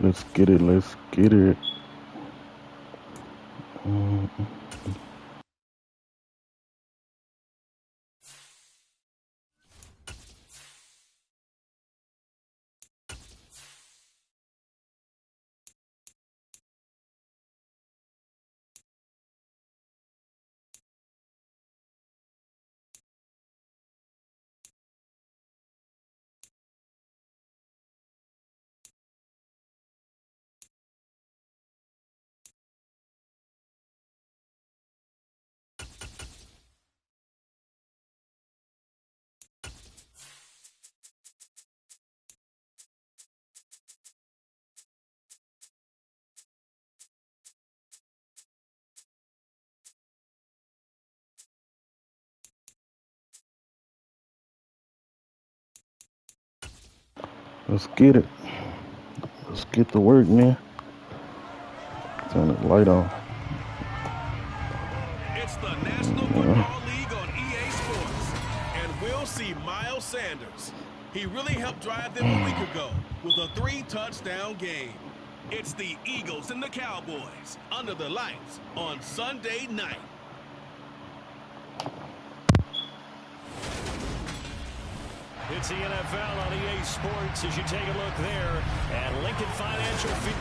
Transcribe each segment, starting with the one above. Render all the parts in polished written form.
Let's get it. Let's get it. Let's get it. Let's get to work, man. Turn the light on. It's the National Football League on EA Sports, and we'll see Miles Sanders. He really helped drive them a week ago with a 3-touchdown game. It's the Eagles and the Cowboys under the lights on Sunday night. It's the NFL on EA Sports as you take a look there at Lincoln Financial Field.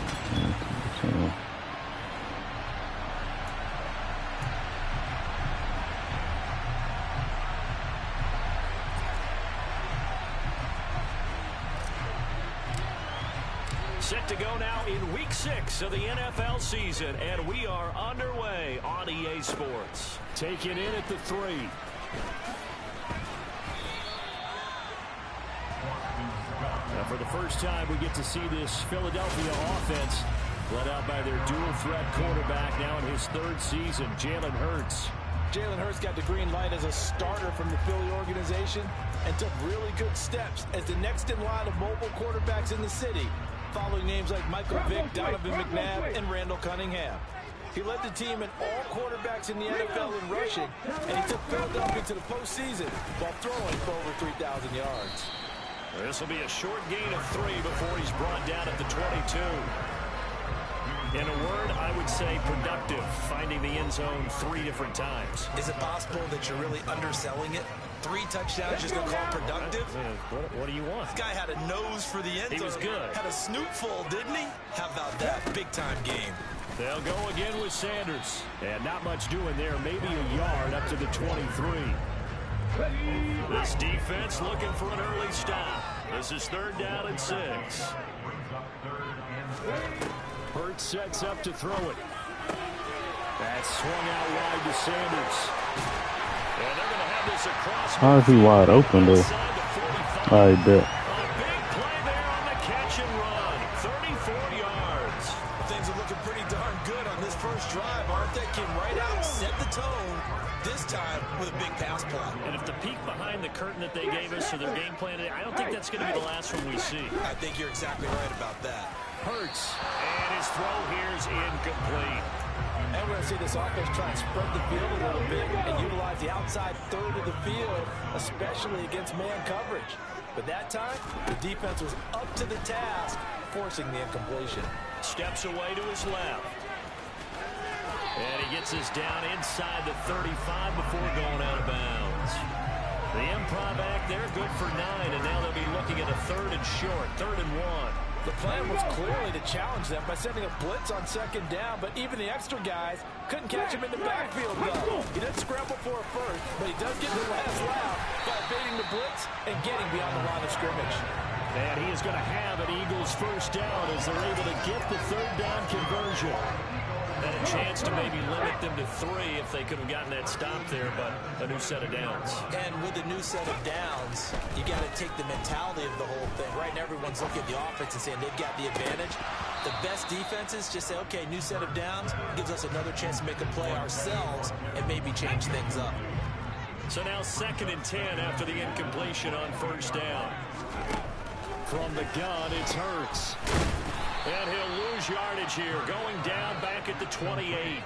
Set to go now in Week 6 of the NFL season, and we are underway on EA Sports. Taking in at the 3. Now for the first time, we get to see this Philadelphia offense led out by their dual-threat quarterback now in his 3rd season, Jalen Hurts. Jalen Hurts got the green light as a starter from the Philly organization and took really good steps as the next in line of mobile quarterbacks in the city, following names like Michael Vick, Donovan McNabb, and Randall Cunningham. He led the team in all quarterbacks in the NFL in rushing, and he took Philadelphia to the postseason while throwing for over 3,000 yards. This will be a short gain of 3 before he's brought down at the 22. In a word, I would say productive, finding the end zone 3 different times. Is it possible that you're really underselling it? 3 touchdowns just to call productive? What do you want? This guy had a nose for the end zone. He was good. Had a snootful, didn't he? How about that? Big-time game. They'll go again with Sanders. And not much doing there. Maybe a yard up to the 23. This defense looking for an early stop. This is 3rd down and 6. Hurts sets up to throw it. That's swung out wide to Sanders. And they're going to have this across. How is he wide open, though? I bet. A big play there on the catch and run. 34 yards. Things are looking pretty darn good on this first drive, aren't they? Came right out, set the tone. This time with a big pass play. And if the peek behind the curtain that they gave us for their game plan, I don't think that's going to be the last one we see. I think you're exactly right about that. Hurts, and his throw here is incomplete. And we're going to see this offense try and spread the field a little bit and utilize the outside third of the field, especially against man coverage. But that time, the defense was up to the task, forcing the incompletion. Steps away to his left. And he gets us down inside the 35 before going out of bounds. The improv act there, good for 9, and now they'll be looking at a 3rd and short, 3rd and 1. The plan was clearly to challenge them by sending a blitz on 2nd down, but even the extra guys couldn't catch him in the backfield, though. He doesn't scramble for a first, but he does get the last laugh by evading the blitz and getting beyond the line of scrimmage. And he is going to have an Eagles 1st down as they're able to get the 3rd down conversion. And a chance to maybe limit them to 3 if they could have gotten that stop there, but a new set of downs. And with a new set of downs, you got to take the mentality of the whole thing. Right now, everyone's looking at the offense and saying they've got the advantage. The best defenses just say, okay, new set of downs gives us another chance to make a play ourselves and maybe change things up. So now 2nd and 10 after the incompletion on 1st down. From the gun, it's Hurts. And he'll lose yardage here, going down back at the 28.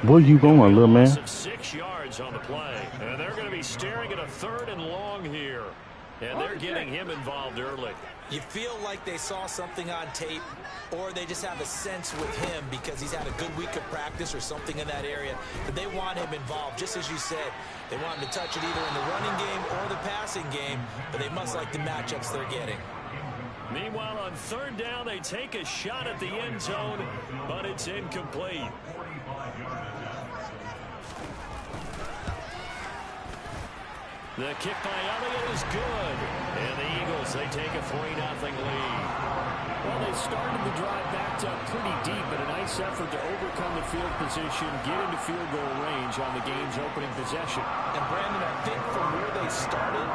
Where you going, little man? 6 yards on the play. And they're going to be staring at a 3rd and long here. And they're getting him involved early. You feel like they saw something on tape, or they just have a sense with him because he's had a good week of practice or something in that area, but they want him involved. Just as you said, they want him to touch it either in the running game or the passing game, but they must like the matchups they're getting. Meanwhile, on third down, they take a shot at the end zone, but it's incomplete. The kick by Elliott is good. And the Eagles, they take a 3-0 lead. Well, they started the drive backed up pretty deep, but a nice effort to overcome the field position, get into field goal range on the game's opening possession. And Brandon, I think from where they started,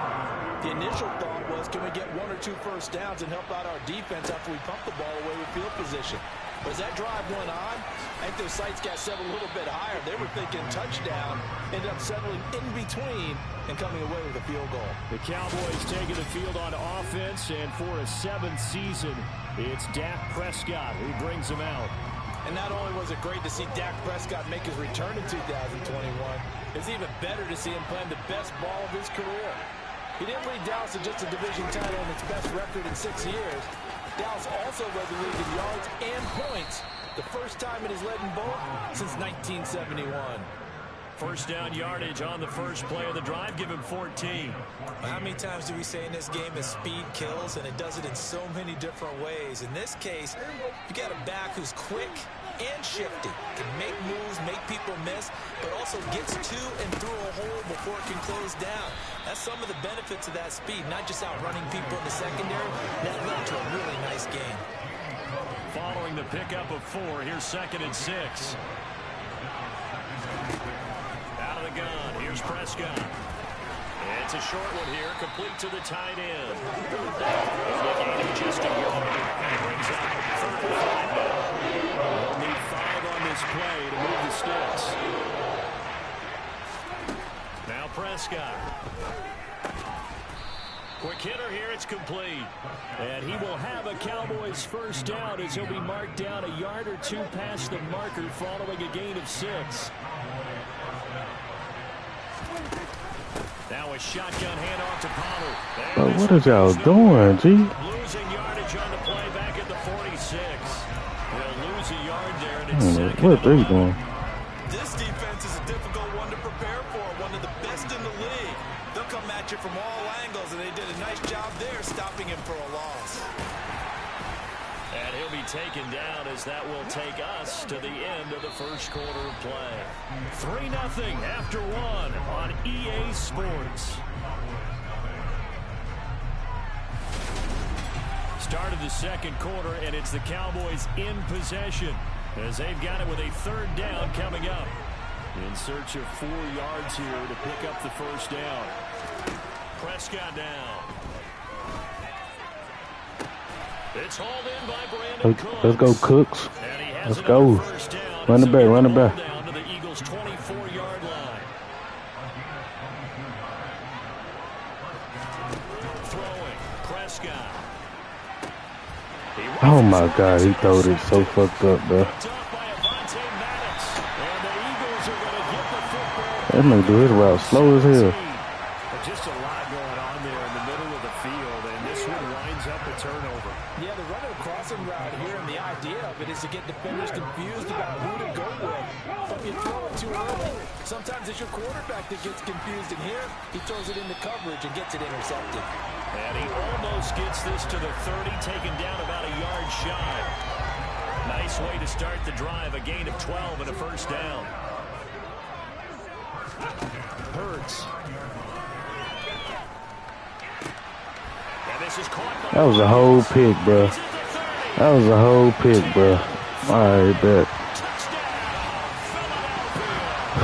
the initial thought was, can we get 1 or 2 first downs and help out our defense after we pump the ball away with field position? But as that drive went on, I think their sights got set a little bit higher. They were thinking touchdown, ended up settling in between and coming away with a field goal. The Cowboys taking the field on offense, and for a 7th season, it's Dak Prescott who brings them out. And not only was it great to see Dak Prescott make his return in 2021, it's even better to see him playing the best ball of his career. He didn't lead Dallas to just a division title and its best record in 6 years. Dallas also led the league in yards and points, the first time it has led in both since 1971. First down yardage on the first play of the drive. Give him 14. How many times do we say in this game that speed kills, and it does it in so many different ways? In this case, you got a back who's quick and shifty, can make moves, make people miss, but also gets to and through a hole before it can close down. That's some of the benefits of that speed, not just outrunning people in the secondary. That led to a really nice game. Following the pickup of 4, here's 2nd and 6. Out of the gun, here's Prescott. It's a short one here, complete to the tight end. Gain of just a yard. Brings up 3rd and 5 now. They'll need 5 on this play to move the sticks. Now Prescott. Quick hitter here, it's complete. And he will have a Cowboys first down as he'll be marked down a yard or 2 past the marker following a gain of 6. Now a shotgun handoff to Pollard. But what is y'all doing, G? Losing yardage on the play back at the 46. They'll lose a yard there, and it's 2nd. What are they doing? This defense is a difficult one to prepare for, one of the best in the league. They'll come at you from all angles, and they did a nice job there stopping him for a loss. And he'll be taken down as that will take us to the end of the first quarter of play. 3-0 after 1 on EA Sports. Start of the second quarter, and it's the Cowboys in possession as they've got it with a 3rd down coming up. In search of 4 yards here to pick up the first down. Prescott down. It's hauled in by Brandon Cooks. Let's go, Cooks. And he has Let's go. first down. Run it back, run it back. Down to the Eagles' 24-yard line. Throwing, Prescott. Oh my God, he throwed it so fucked up, bro. That nigga do his route slow as hell. Just a lot going on there in the middle of the field, and this one winds up a turnover. Yeah, they're running a crossing route here, and the idea of it is to get defenders confused about who to go with. But if you throw it too early, sometimes it's your quarterback that gets confused, and here he throws it into coverage and gets it intercepted. And he almost gets this to the 30, taken down about a yard shy. Nice way to start the drive, a gain of 12 and a first down. Hurts. And this is caught by That was a whole pick, bro. That was a whole pick, bro. Alright, bet.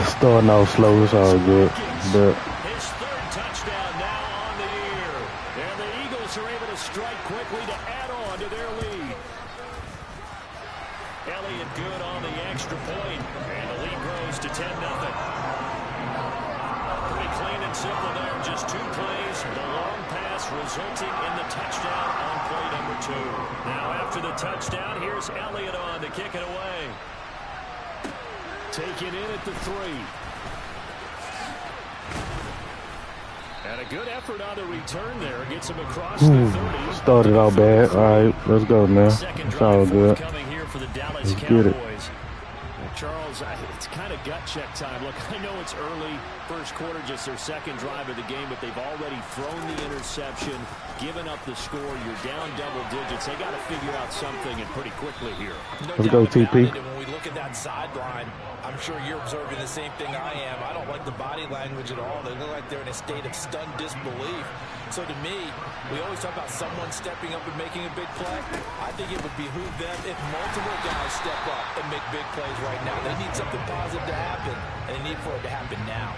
Starting off slow, it's all good. But his 3rd touchdown now on the year. And the Eagles are able to strike quickly to add on to their lead. Elliott good on the extra point. And the lead grows to 10-0. Pretty clean and simple there. Just 2 plays. The long pass resulting in the touchdown on play number 2. Now after the touchdown, here's Elliott on to kick it away. Taken in at the 3. And a good effort on the return there. Gets him across the 30. Started out bad. All right, let's go, man. It's all good. Coming here for the Dallas Let's get it. Cowboys. Charles, it's kind of gut check time. Look, I know it's early, first quarter, just their second drive of the game, but they've already thrown the interception, given up the score. You're down double digits. They got to figure out something, and pretty quickly here. Let's go, TP. When we look at that sideline, I'm sure you're observing the same thing I am. I don't like the body language at all. They look like they're in a state of stunned disbelief. So to me, we always talk about someone stepping up and making a big play. I think it would behoove them if multiple guys step up and make big plays right now. They need something positive to happen, and they need for it to happen now.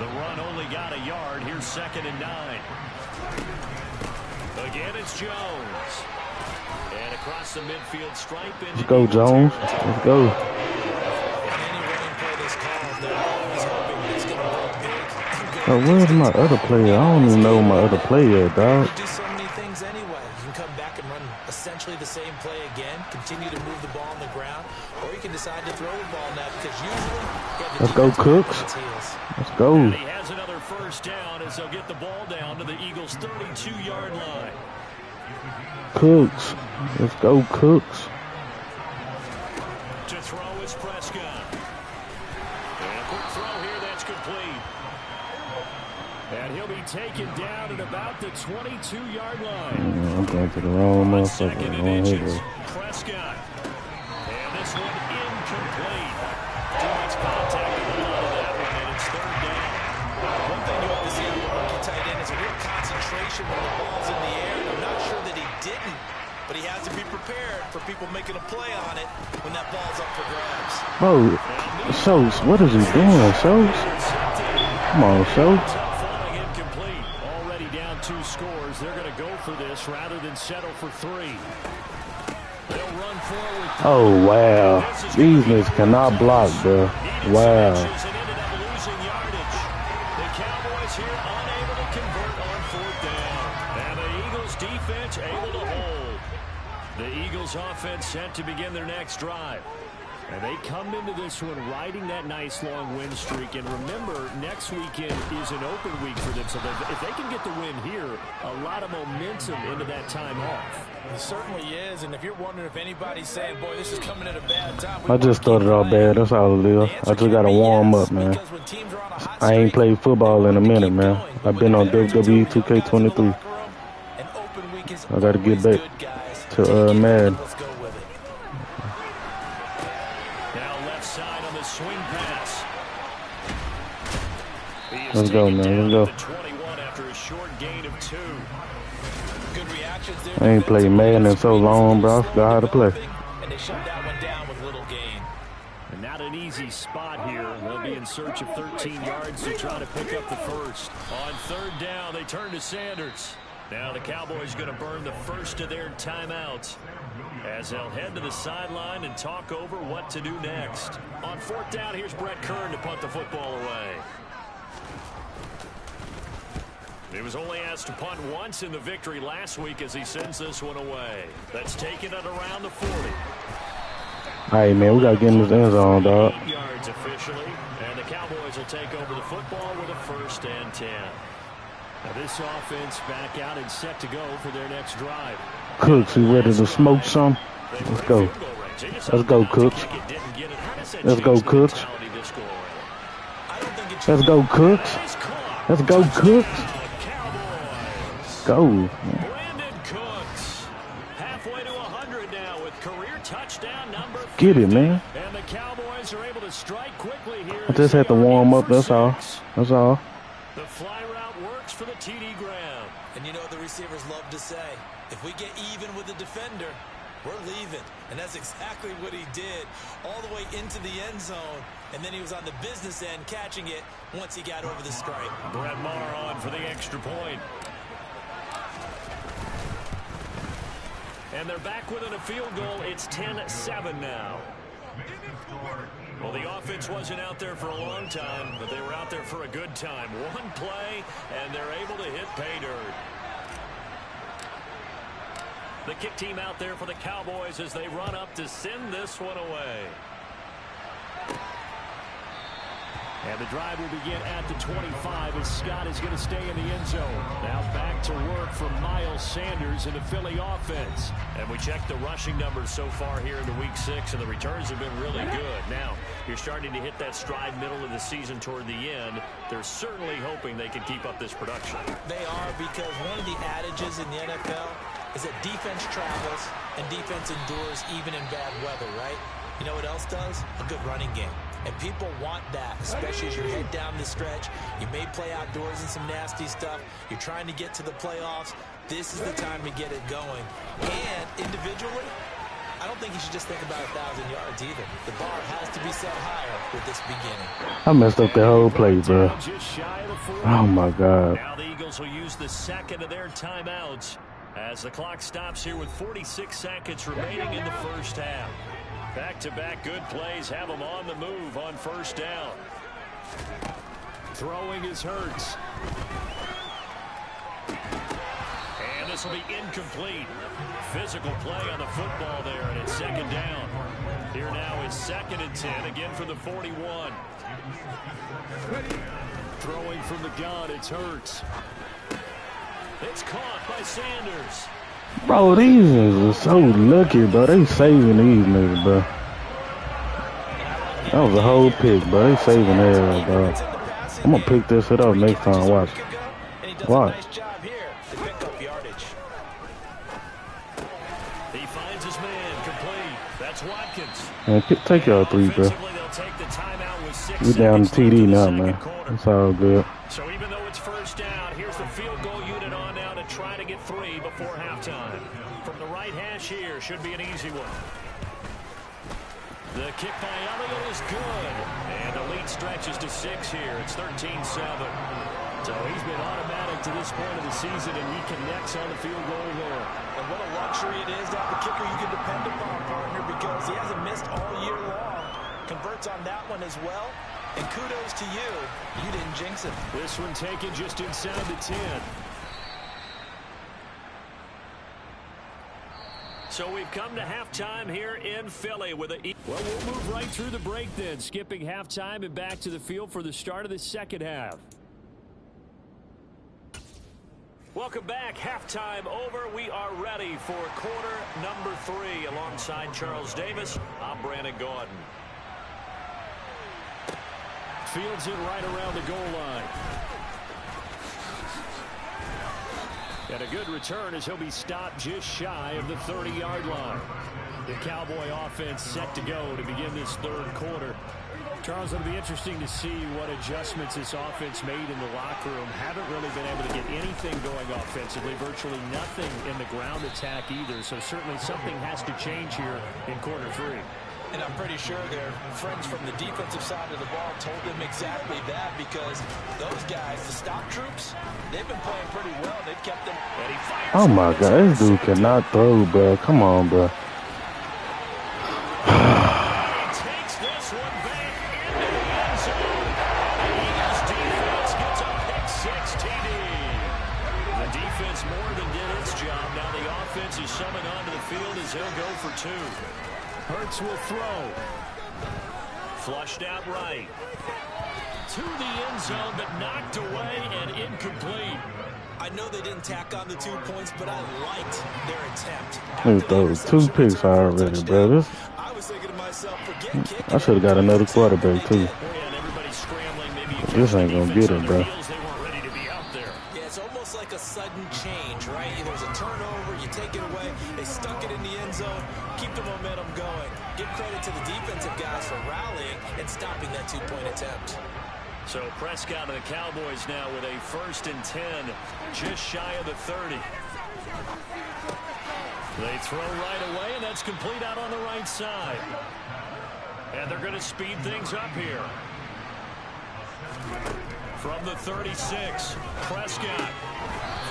The run only got a yard. Here's 2nd and 9. Again, it's Jones. And across the midfield stripe. Let's go, Jones. Let's go. Oh, where's my other player? I don't even know my other player, dog. You do so many things anyway. You can come back and run essentially the same play again, continue to move the ball on the ground, or you can decide to throw the ball now because usually you have the Let's go, Cooks. Let's go. And he has another first down as they'll get the ball down to the Eagles' 32-yard line. Cooks. Let's go, Cooks. To throw is Prescott. And a quick throw here that's complete. And he'll be taken down at about the 22-yard line. I'm going to the wrong motherfucker. Prescott. And this one incomplete. Too much contact on that one, and it's 3rd down. One thing you have to see on the rookie tight end is a real concentration when the ball's in the air. And I'm not sure that he didn't, but he has to be prepared for people making a play on it when that ball's up for grabs. Oh, Schultz, what is he doing, Schultz? Come on, Schultz. Down 2 scores. They're going to go for this rather than settle for 3. They'll run forward. Oh, wow. These niggas cannot block, bro. Wow. The Cowboys here unable to convert on 4th down. And the Eagles defense able to hold. The Eagles offense set to begin their next drive. And they come into this one riding that nice long win streak. And remember, next weekend is an open week for them. So if they can get the win here, a lot of momentum into that time off. It certainly is. And if you're wondering if anybody's saying, boy, this is coming at a bad time. I just started off bad. That's all it is. I just got to warm up, man. I ain't played football in a minute, man. I've been on WWE 2K23. I got to get back to Madden. Let's go, man. Let's go. I ain't played Madden in so long, bro. I forgot how to play. And they shut that one down with little gain. And not an easy spot here. They'll be in search of 13 yards to try to pick up the first. On 3rd down, they turn to Sanders. Now the Cowboys going to burn the first of their timeouts as they'll head to the sideline and talk over what to do next. On 4th down, here's Brett Kern to punt the football away. He was only asked to punt once in the victory last week as he sends this one away. That's taken at around the 40. All right, man, we got to get in this end zone, dog. 8 yards officially, and the Cowboys will take over the football with a 1st and 10. Now this offense back out and set to go for their next drive. Cooks, you ready to smoke some? Let's go. Let's go, Cooks. Let's go, Cooks. Let's go, Cooks. Let's go, Cooks. Go. Brandon Cooks, halfway to 100 now with career touchdown number 50. Get it, man. And the Cowboys are able to strike quickly here. I just had to warm up, that's all. That's all. The fly route works for the TD Graham. And you know what the receivers love to say? If we get even with the defender, we're leaving. And that's exactly what he did, all the way into the end zone. And then he was on the business end catching it once he got over the stripe. Brett Maher on for the extra point. And they're back within a field goal. It's 10-7 now. Well, the offense wasn't out there for a long time, but they were out there for a good time. One play, and they're able to hit pay dirt. The kick team out there for the Cowboys as they run up to send this one away. And the drive will begin at the 25 as Scott is going to stay in the end zone. Now back to work from Miles Sanders in the Philly offense. And we checked the rushing numbers so far here into week 6, and the returns have been really good. Now, you're starting to hit that stride middle of the season toward the end. They're certainly hoping they can keep up this production. They are, because one of the adages in the NFL is that defense travels and defense endures even in bad weather, right? You know what else does? A good running game. And people want that, especially as you head down the stretch. You may play outdoors in some nasty stuff. You're trying to get to the playoffs. This is the time to get it going. And individually, I don't think you should just think about 1,000 yards either. The bar has to be set higher with this beginning. I messed up the whole play, bro. Oh, my God. Now the Eagles will use the second of their timeouts as the clock stops here with 46 seconds remaining in the first half. Back-to-back good plays have them on the move on first down. Throwing is Hurts. And this will be incomplete. Physical play on the football there, and it's second down. Here now is 2nd and 10, again for the 41. Throwing from the gun, it's Hurts. It's caught by Sanders. Bro, these niggas are so lucky, bro. They saving these niggas, bro. That was a whole pick, bro. They saving their, bro. I'm gonna pick this shit up next time. Watch. Watch. He finds his man complete. That's Watkins. Man, take y'all 3, bro. We down to TD now, man. It's all good. So even though it's first down, here's the field goal unit on now to try to get 3 before halftime. From the right hash here, should be an easy one. The kick by Elliott is good. And the lead stretches to 6 here. It's 13-7. So he's been automatic to this point of the season, and he connects on the field goal there. And what a luxury it is to have a kicker you can depend upon, partner, because he hasn't missed all year long. Converts on that one as well. And kudos to you. You didn't jinx it. This one taken just inside the 10. So we've come to halftime here in Philly with a... Well, we'll move right through the break then, skipping halftime and back to the field for the start of the second half. Welcome back. Halftime over. We are ready for quarter number 3. Alongside Charles Davis, I'm Brandon Gordon. Fields it right around the goal line. And a good return as he'll be stopped just shy of the 30-yard line. The Cowboy offense set to go to begin this third quarter. Charles, it'll be interesting to see what adjustments this offense made in the locker room. Haven't really been able to get anything going offensively, virtually nothing in the ground attack either. So certainly something has to change here in quarter 3. And I'm pretty sure their friends from the defensive side of the ball told them exactly that, because those guys, the stock troops, they've been playing pretty well. They've kept them. Oh my God, this dude cannot throw, bro. Come on, bro. Takes this one back into the end zone. The Eagles defense gets a pick-6 TD. The defense more than did its job. Now the offense is summoned onto the field as he'll go for 2. Hurts will throw. Flushed out right. To the end zone, but knocked away and incomplete. I know they didn't tack on the 2 points, but I liked their attempt. Dude, those 2 picks already, bro. I was thinking to myself, forget kicking. I should have got another quarterback, too. Everybody's scrambling. Maybe This ain't gonna get it, bro. they weren't ready to be out there. Yeah, it's almost like a sudden change, right? There's a turnover, you take it away, they stuck it in the end zone, keep the momentum going. Give credit to the defensive guys for rallying and stopping that 2-point attempt. So Prescott and the Cowboys now with a 1st and 10, just shy of the 30. They throw right away, and that's complete out on the right side. And they're going to speed things up here. From the 36, Prescott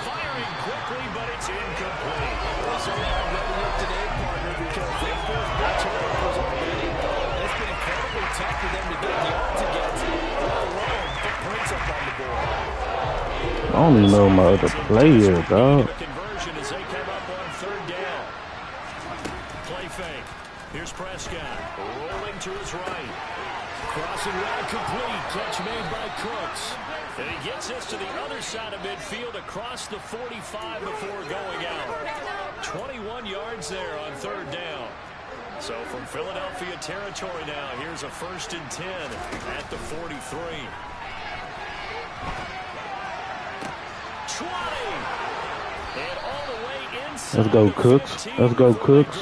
firing quickly, but it's incomplete. So now ready up today, partner, because they forced big turnovers already. And it's been incredibly tough for them to get yards against, let alone footprints up on the board. I don't even know my other player, dog. Conversion as they come up on 3rd down. Play fake. Here's Prescott rolling to his right. Crossing route complete. Catch made by Cooks. And he gets this to the other side of midfield across the 45 before going out. 21 yards there on third down. So from Philadelphia territory now, here's a 1st and 10 at the 43. 20. And all the way inside. Let's go, Cooks. Let's go, Cooks.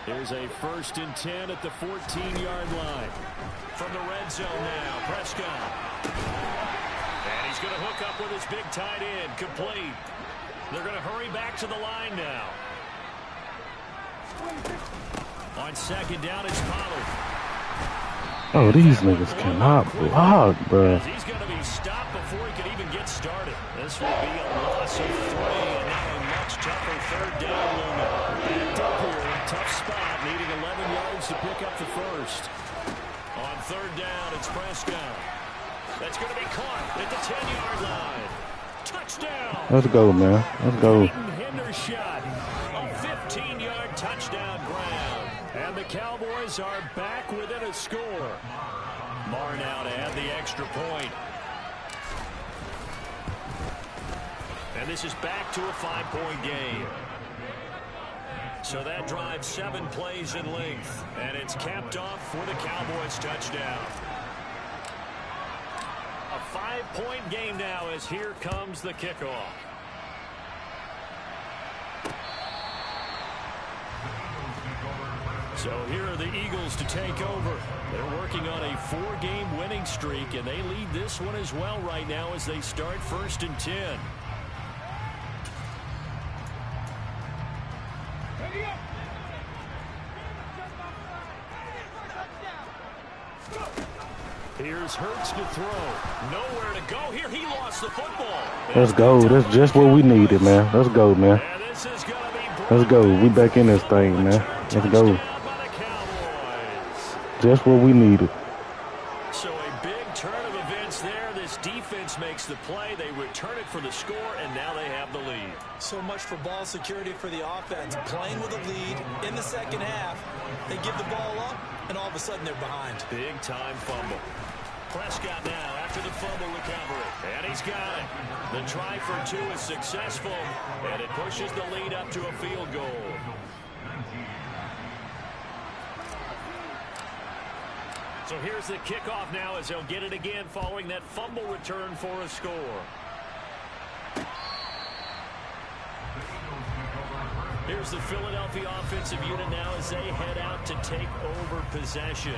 Here's a 1st and 10 at the 14-yard line. From the red zone now, Prescott. And he's going to hook up with his big tight end, complete. They're going to hurry back to the line now. On 2nd down, it's Pollard. Oh, these niggas cannot block, bro. He's going to be stopped before he can even get started. This will be a loss of 3, and now a much tougher 3rd down looming. Backed up here, tough spot, needing 11 yards to pick up the first. On 3rd down, it's Prescott. That's going to be caught at the 10-yard line. Touchdown. Let's go, man. Let's go. Hendershot, a 15-yard touchdown grab. And the Cowboys are back within a score. Marr now to add the extra point. And this is back to a 5-point game. So that drives 7 plays in length. And it's capped off with a Cowboys touchdown. A 5-point game now as here comes the kickoff. So here are the Eagles to take over. They're working on a 4-game winning streak, and they lead this one as well right now as they start 1st and 10. Here's Hurts to throw. Nowhere to go here. He lost the football. Let's go. That's just what we needed, man. Let's go, man. Let's go. We back in this thing, man. Let's go. Just what we needed. So a big turn of events there. This defense makes the play. They return it for the score, and now they have the lead. So much for ball security for the offense. Playing with a lead in the second half. They give the ball up, and all of a sudden they're behind. Big time fumble. Prescott now after the fumble recovery. And he's got it. The try for 2 is successful, and it pushes the lead up to a field goal. So here's the kickoff now as they'll get it again following that fumble return for a score. Here's the Philadelphia offensive unit now as they head out to take over possession.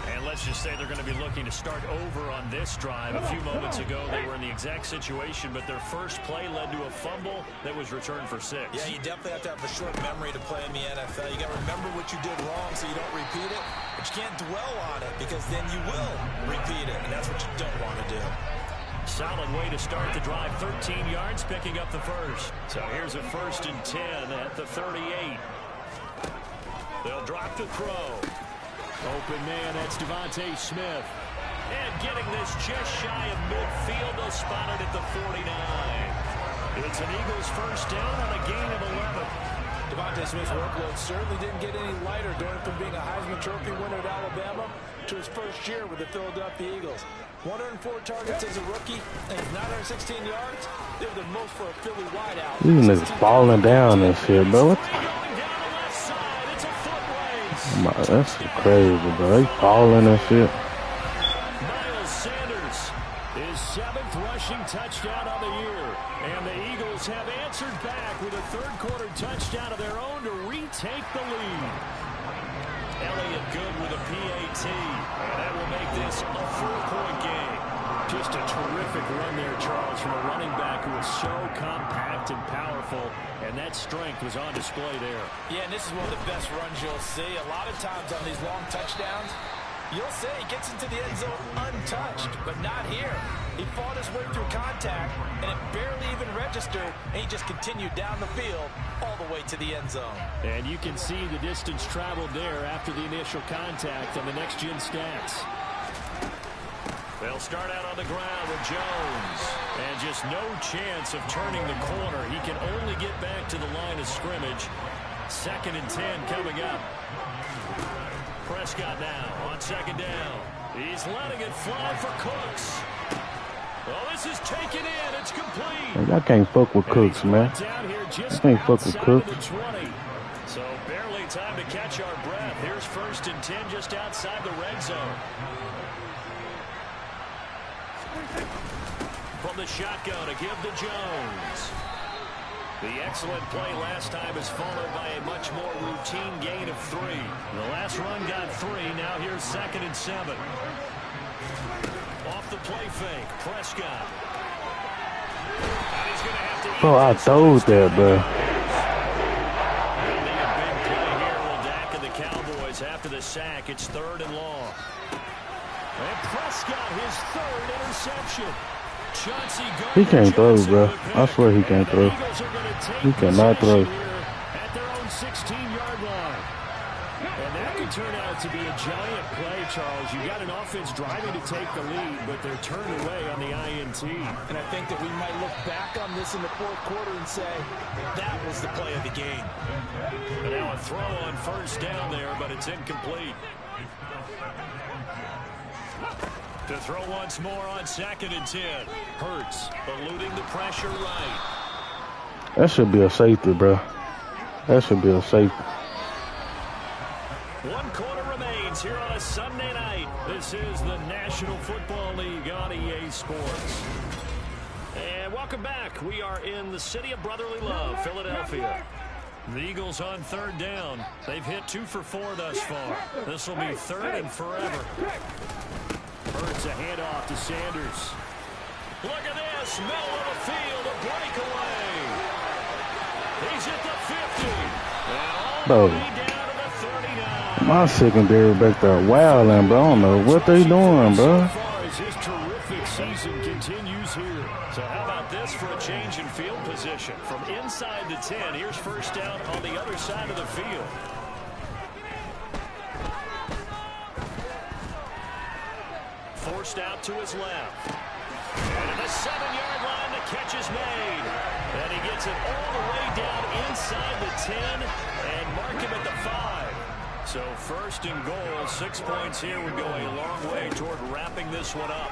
And let's just say they're going to be looking to start over on this drive. A few moments ago, they were in the exact situation, but their first play led to a fumble that was returned for 6. Yeah, you definitely have to have a short memory to play in the NFL. You got to remember what you did wrong so you don't repeat it, but you can't dwell on it because then you will repeat it, and that's what you don't want to do. Solid way to start the drive. 13 yards, picking up the first. So here's a 1st and 10 at the 38. They'll drop the throw. Open man, that's Devontae Smith. And getting this just shy of midfield, they'll spot it at the 49. It's an Eagles first down on a gain of 11. Devontae Smith's workload certainly didn't get any lighter going from being a Heisman Trophy winner at Alabama to his first year with the Philadelphia Eagles. 104 targets as a rookie and 916 yards. They were the most for a Philly wideout. These niggas falling down and shit, bro. That's crazy, bro. They falling and shit. Miles Sanders, his 7th rushing touchdown of the year. And the Eagles have answered back with a 3rd-quarter touchdown of their own to retake the lead. Elliott good with a PAT. And that will make this a 4-point game. Just a terrific run there, Charles, from a running back who was so compact and powerful, and that strength was on display there. Yeah, and this is one of the best runs you'll see. A lot of times on these long touchdowns, you'll say he gets into the end zone untouched, but not here. He fought his way through contact, and it barely even registered, and he just continued down the field all the way to the end zone. And you can see the distance traveled there after the initial contact on the next-gen stats. They'll start out on the ground with Jones. And just no chance of turning the corner. He can only get back to the line of scrimmage. 2nd and 10 coming up. Prescott now on second down. He's letting it fly for Cooks. Well, this is taken in. It's complete. Man, y'all can't fuck with Cooks, man. You can't fuck with Cooks. So barely time to catch our breath. Here's 1st and 10 just outside the red zone. From the shotgun, a give to Jones. The excellent play last time is followed by a much more routine gain of 3. The last run got 3. Now here's 2nd and 7. Off the play fake, Prescott. And he's going to have to... Bro, I told that, bro. It'll be a big play here. Will Dak and the Cowboys after the sack. It's 3rd and long. And Prescott, his 3rd interception. He can't throw, bro. I swear he can't throw. He cannot throw. At their own 16-yard line. And that could turn out to be a giant play, Charles. You got an offense driving to take the lead, but they're turned away on the INT. And I think that we might look back on this in the 4th quarter and say, that was the play of the game. And now a throw on 1st down there, but it's incomplete. To throw once more on 2nd and 10. Hurts eluding the pressure right. That should be a safety, bro. That should be a safety. 1 quarter remains here on a Sunday night. This is the National Football League on EA Sports. And welcome back. We are in the city of brotherly love, Philadelphia. The Eagles on 3rd down. They've hit 2 for 4 thus far. This will be 3rd and forever. Hurts a handoff to Sanders. Look at this. Middle of the field, a breakaway. He's hit the 50. And all the way down to the 39. My secondary back there wilding, bro. I don't know what they doing, bro. As far as his terrific season continues here. So how about this for a change in field position? From inside the 10, here's 1st down on the other side of the field. Forced out to his left. And at the 7-yard line, the catch is made. And he gets it all the way down inside the 10 and mark him at the 5. So 1st and goal, 6 points here would go a long way toward wrapping this one up.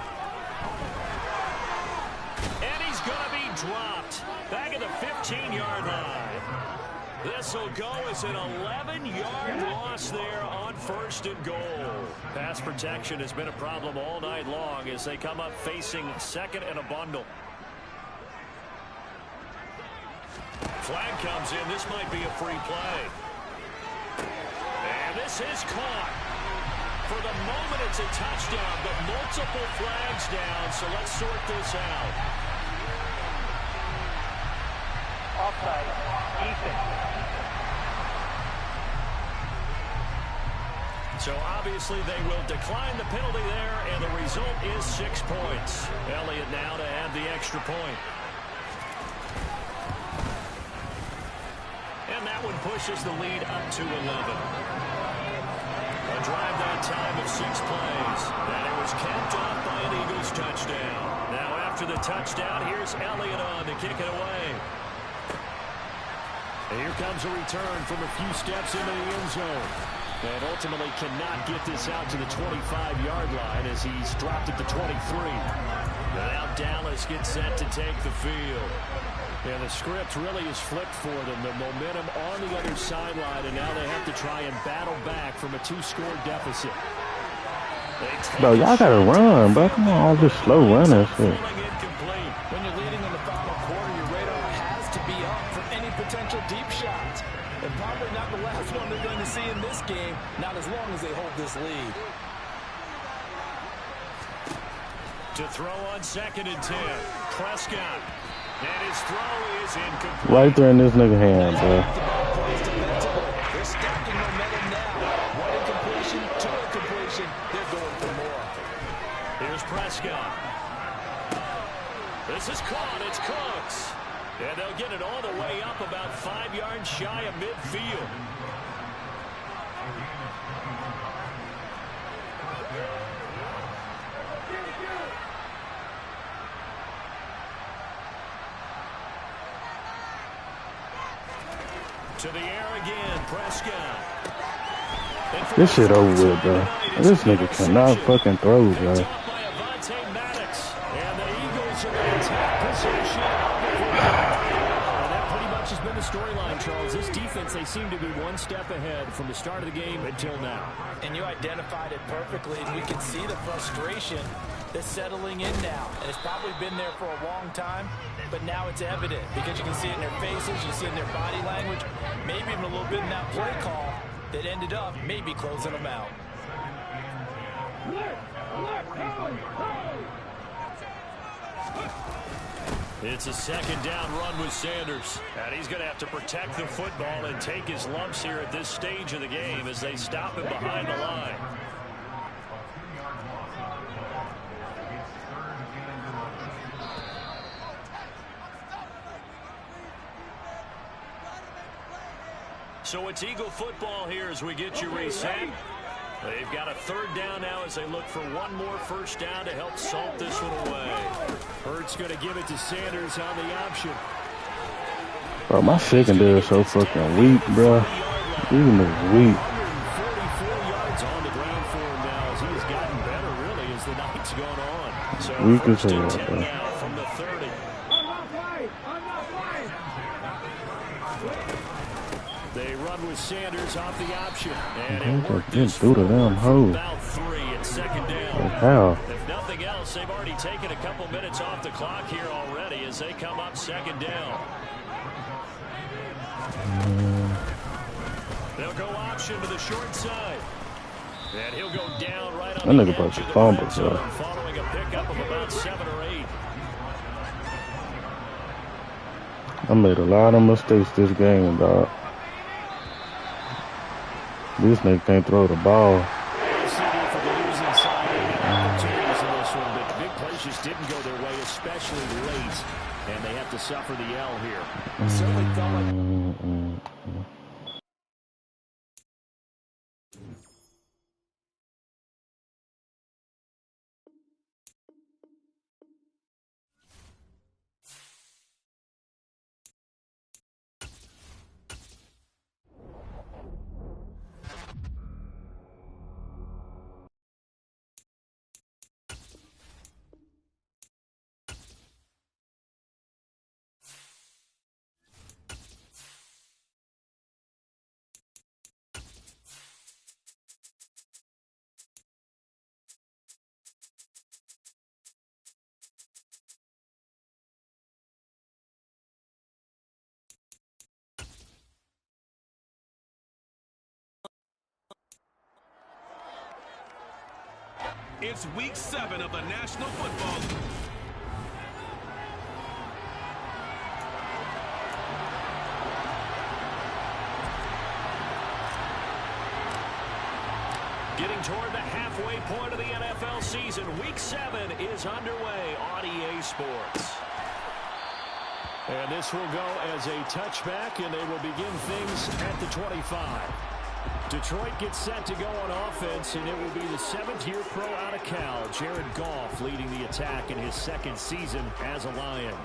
And he's going to be dropped back at the 15-yard line. This will go as an 11-yard loss there on 1st and goal. Pass protection has been a problem all night long as they come up facing 2nd and a bundle. Flag comes in. This might be a free play. And this is caught. For the moment, it's a touchdown, but multiple flags down, so let's sort this out. Offside, defense. So obviously they will decline the penalty there, and the result is 6 points. Elliott now to add the extra point. And that one pushes the lead up to 11. A drive that time of 6 plays. And it was capped off by an Eagles touchdown. Now after the touchdown, here's Elliott on to kick it away. And here comes a return from a few steps into the end zone. And ultimately cannot get this out to the 25-yard line as he's dropped at the 23. Now Dallas gets set to take the field. And the script really is flipped for them. The momentum on the other sideline, and now they have to try and battle back from a 2-score deficit. Bro, y'all gotta run, bro. Come on, all this slow running shit. When you're leading in the final quarter, your radar has to be up for any potential deep shots. And probably not the last one they're going to see in this game, not as long as they hold this lead. To throw on 2nd and 10, Prescott. And his throw is incomplete. Right there in this nigga hand, bro. They're stacking momentum now. One incompletion, 2 incompletion. They're going for more. Here's Prescott. This is caught. It's Cooks. And they'll get it all the way up about 5 yards shy of midfield. To the air again, Prescott. This shit over with, bro. This nigga cannot fucking throw, bro. And the Eagles are going to take possession of the football. That pretty much has been the storyline, Charles. This defense, they seem to be one step ahead from the start of the game until now. And you identified it perfectly, and we can see the frustration that's settling in now. And it's probably been there for a long time, but now it's evident because you can see it in their faces, you see it in their body language, maybe even a little bit in that play call that ended up maybe closing them out. It's a second down run with Sanders. And he's going to have to protect the football and take his lumps here at this stage of the game as they stop him behind the line. So it's Eagle football here as we get you reset. They've got a third down now as they look for one more first down to help salt this one away. Hurts going to give it to Sanders on the option. Bro, my secondary is so fucking weak, bro. These niggas weak. 144 yards on the ground for him now as he's gotten better really as the night's gone on. So Weak as first and hell, 10 bro. now from the 30. They run with Sanders off the option. And it worked this through the damn hole. about 3 at second down. Like how? If nothing else, they've already taken a couple minutes off the clock here already as they come up second down. They'll go option to the short side. And he'll go down right on That the nigga about edge to of the fumble, red zone, bro. following a pickup of about 7 or 8. I made a lot of mistakes this game, dog. This nigga can't throw the ball. Big plays just didn't go their way, especially late, and they have to suffer the L here. Certainly felt like It's week 7 of the National Football League. Getting toward the halfway point of the NFL season, week 7 is underway on EA Sports. And this will go as a touchback, and they will begin things at the 25. Detroit gets set to go on offense, and it will be the 7th-year pro out of Cal, Jared Goff, leading the attack in his 2nd season as a Lion.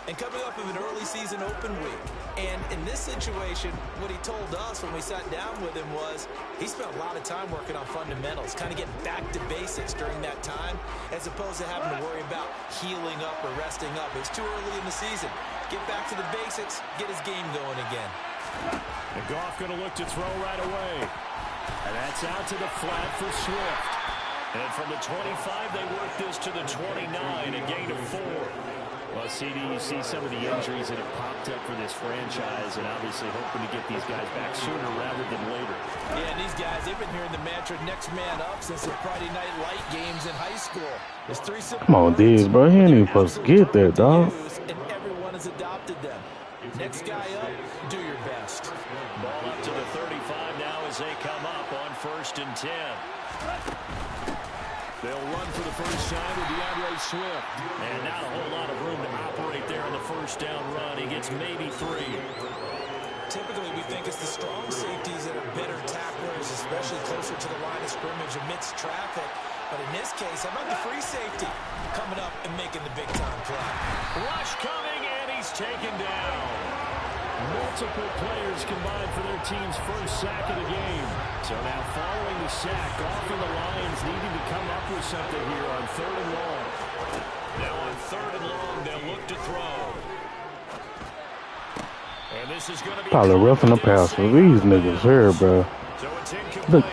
and coming up with an early season open week. And in this situation, what he told us when we sat down with him was he spent a lot of time working on fundamentals, kind of getting back to basics during that time, as opposed to having to worry about healing up or resting up. It's too early in the season. Get back to the basics, get his game going again. And Goff going to look to throw right away. And that's out to the flat for Swift. And from the 25, they work this to the 29, a gain of 4. Well, CD, you see some of the injuries that have popped up for this franchise, and obviously hoping to get these guys back sooner rather than later. Yeah, and these guys, they've been hearing the mantra next man up since the Friday night light games in high school. There's 3 simple Come on, Diggs, bro. He ain't even supposed to get that, dog. and everyone has adopted them. Next guy up, do your best. Ball up to the 35 now as they come up on 1st and 10. They'll run for the first time with DeAndre Swift. And not a whole lot of room to operate there in the first down run. He gets maybe 3. Typically, we think it's the strong safeties that are better tacklers, especially closer to the line of scrimmage amidst traffic. But in this case, how about the free safety coming up and making the big-time play? Rush coming, and he's taken down. Multiple players combined for their team's first sack of the game. So now following the sack, often the Lions needing to come up with something here on 3rd and long. Now on 3rd and long, they'll look to throw. And this is going to be probably roughing the passer. These niggas here, bro. So it's incomplete. Look.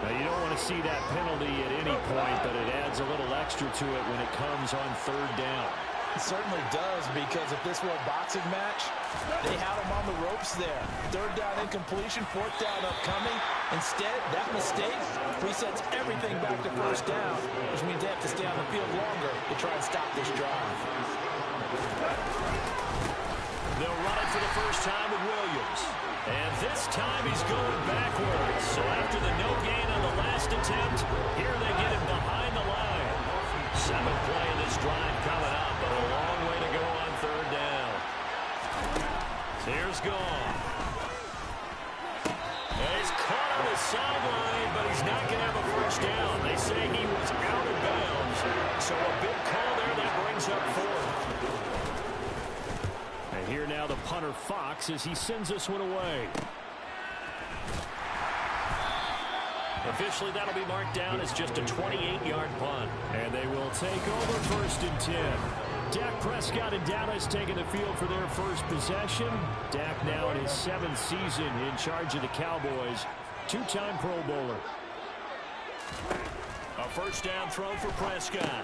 Now, you don't want to see that penalty at any point, but it adds a little extra to it when it comes on 3rd down. It certainly does, because if this were a boxing match, they had him on the ropes there. 3rd down incompletion, 4th down upcoming. Instead, that mistake resets everything back to 1st down, which means they have to stay on the field longer to try and stop this drive. They'll run it for the first time with Williams. And this time he's going backwards. So after the no gain on the last attempt, here they get him behind the line. 7th play of this drive coming up, but a long way to go on 3rd down. Here's Gone. And he's caught on the sideline, but he's not going to have a first down. They say he was out of bounds. So a big call there that brings up 4th. And here now the punter Fox as he sends this one away. Officially, that'll be marked down as just a 28-yard punt. And they will take over 1st and 10. Dak Prescott and Dallas taking the field for their first possession. Dak now in his 7th season in charge of the Cowboys. 2-time Pro Bowler. A first down throw for Prescott.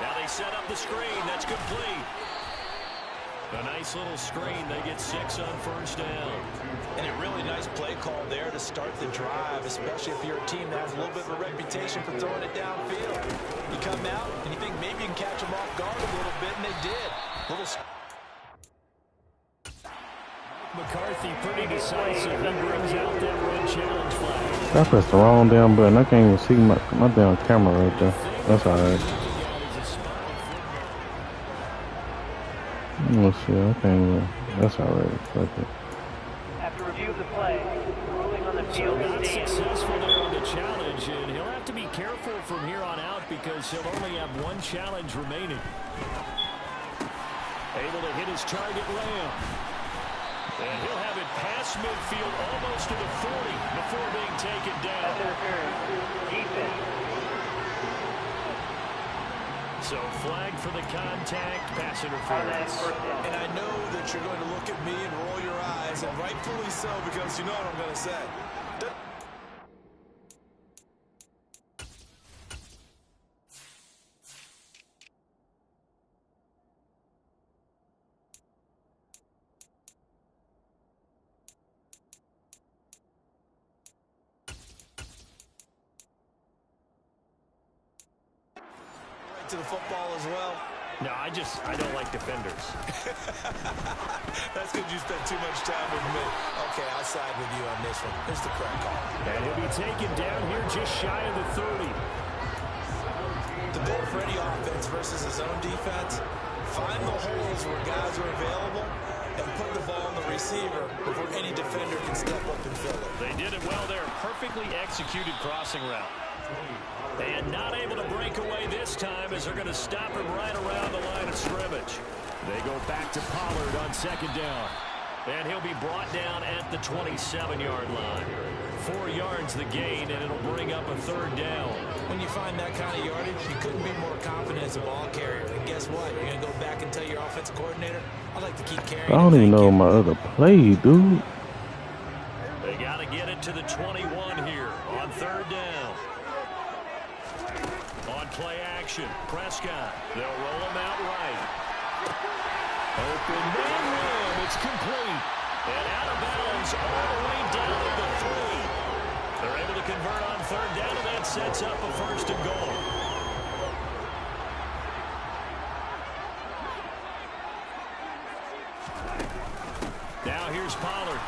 Now they set up the screen. That's complete. A nice little screen. They get 6 on 1st down. And a really nice play call there to start the drive, especially if you're a team that has a little bit of a reputation for throwing it downfield. You come out and you think maybe you can catch them off guard a little bit, and they did. McCarthy pretty decisive. He brings out that run challenge flag. I pressed the wrong damn button. I can't even see my damn camera right there. That's all right. Let's see. I can't even. That's all right. Fuck it. After review of the play, ruling on the field Not stands. successful there on the challenge, and he'll have to be careful from here on out because he'll only have 1 challenge remaining. Able to hit his target Lamb. And he'll have it past midfield almost to the 40 before being taken down. That's interference. Defense. So flag for the contact, pass interference. And I know that you're going to look at me and roll your eyes, and rightfully so, because you know what I'm going to say. To the football as well. No, I don't like defenders. That's because you spent too much time with me. Okay, I'll side with you on this one. Here's the correct call. And he'll be taken down here just shy of the 30. The goal for any offense versus his own defense, find the holes where guys are available and put the ball on the receiver before any defender can step up and fill it. They did it well there. Perfectly executed crossing route. And not able to break away this time as they're going to stop him right around the line of scrimmage. They go back to Pollard on 2nd down. And he'll be brought down at the 27-yard line. 4 yards the gain, and it'll bring up a 3rd down. When you find that kind of yardage, you couldn't be more confident as a ball carrier. And guess what? You're going to go back and tell your offensive coordinator, I'd like to keep carrying. I don't even know my other play, dude. They got to get it to the 21 here on 3rd down. On play action, Prescott. They'll roll him out right. Open man run. It's complete. And out of bounds all the way down to the 3. They're able to convert on 3rd down, and that sets up a 1st and goal. Now here's Pollard.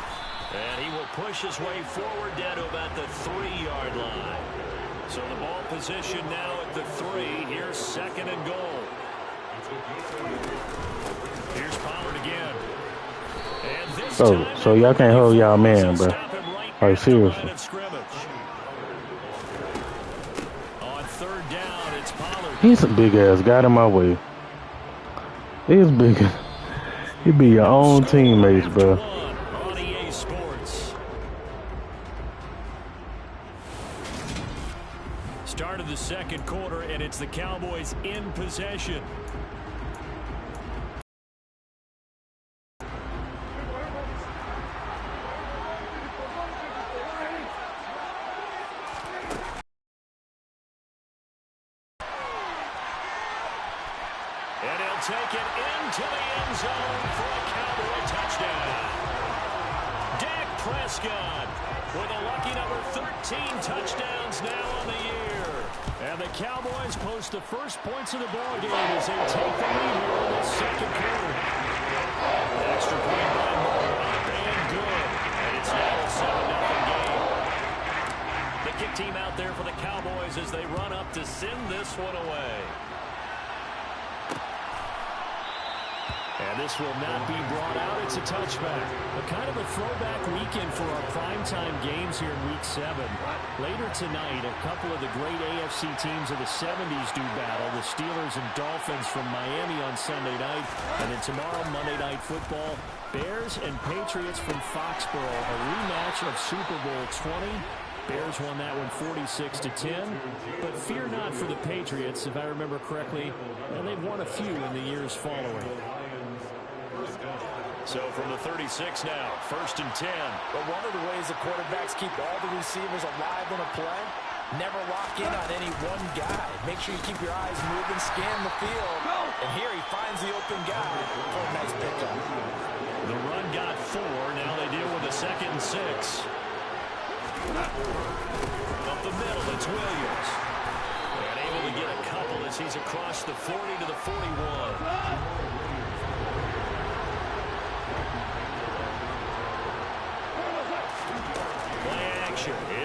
And he will push his way forward down to about the 3-yard line. So the ball position now at the 3. Here's 2nd and goal. Here's Pollard again. And this time, So y'all can't hold y'all man, bro. Like, seriously. On 3rd down, it's Pollard. He's a big ass. Got in my way. He's big. He be your own teammates, bro. On EA Sports. Start of the second quarter, and it's the Cowboys in possession. And he'll take it into the end zone for a Cowboy touchdown. Dak Prescott with a lucky number 13 touchdowns now on the year. And the Cowboys post the first points of the ballgame as they take the lead here in the second quarter. Extra point by Moore, up and good. And it's now a 7-0 game. The kick team out there for the Cowboys as they run up to send this one away. And this will not be brought out. It's a touchback. A kind of a throwback weekend for our primetime games here in Week 7. Later tonight, a couple of the great AFC teams of the 70s do battle. The Steelers and Dolphins from Miami on Sunday night. And then tomorrow, Monday Night Football, Bears and Patriots from Foxborough. A rematch of Super Bowl 20. Bears won that one 46-10. But fear not for the Patriots, if I remember correctly. And they've won a few in the years following. So from the 36 now, 1st and 10. But one of the ways the quarterbacks keep all the receivers alive in a play, never lock in on any one guy. Make sure you keep your eyes moving, scan the field. And here he finds the open guy for a nice pickup. The run got 4. Now they deal with a 2nd and 6. Up the middle, it's Williams. And able to get a couple as he's across the 40 to the 41.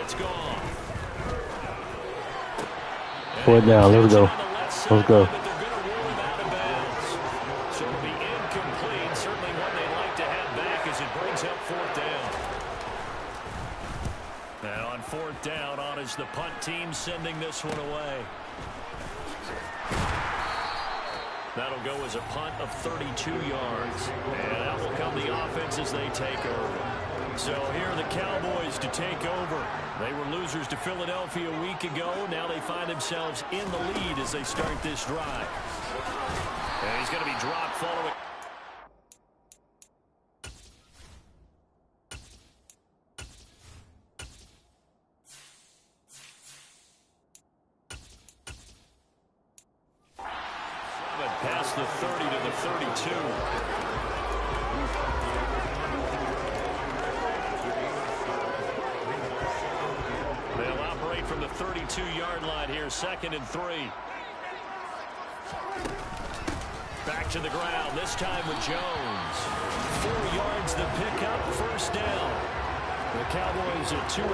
It's gone. Fourth down. Let's go. Let's go. So it'll be incomplete. Certainly one they'd like to have back as it brings up 4th down. And on 4th down, on is the punt team sending this one away. That'll go as a punt of 32 yards. And out will come the offense as they take over. So here are the Cowboys to take over. They were losers to Philadelphia a week ago. Now they find themselves in the lead as they start this drive. And he's going to be dropped following. Past the 30 to the 32. They'll operate from the 32-yard line here, 2nd and 3. Back to the ground, this time with Jones. 4 yards the pickup, 1st down. The Cowboys at 2-4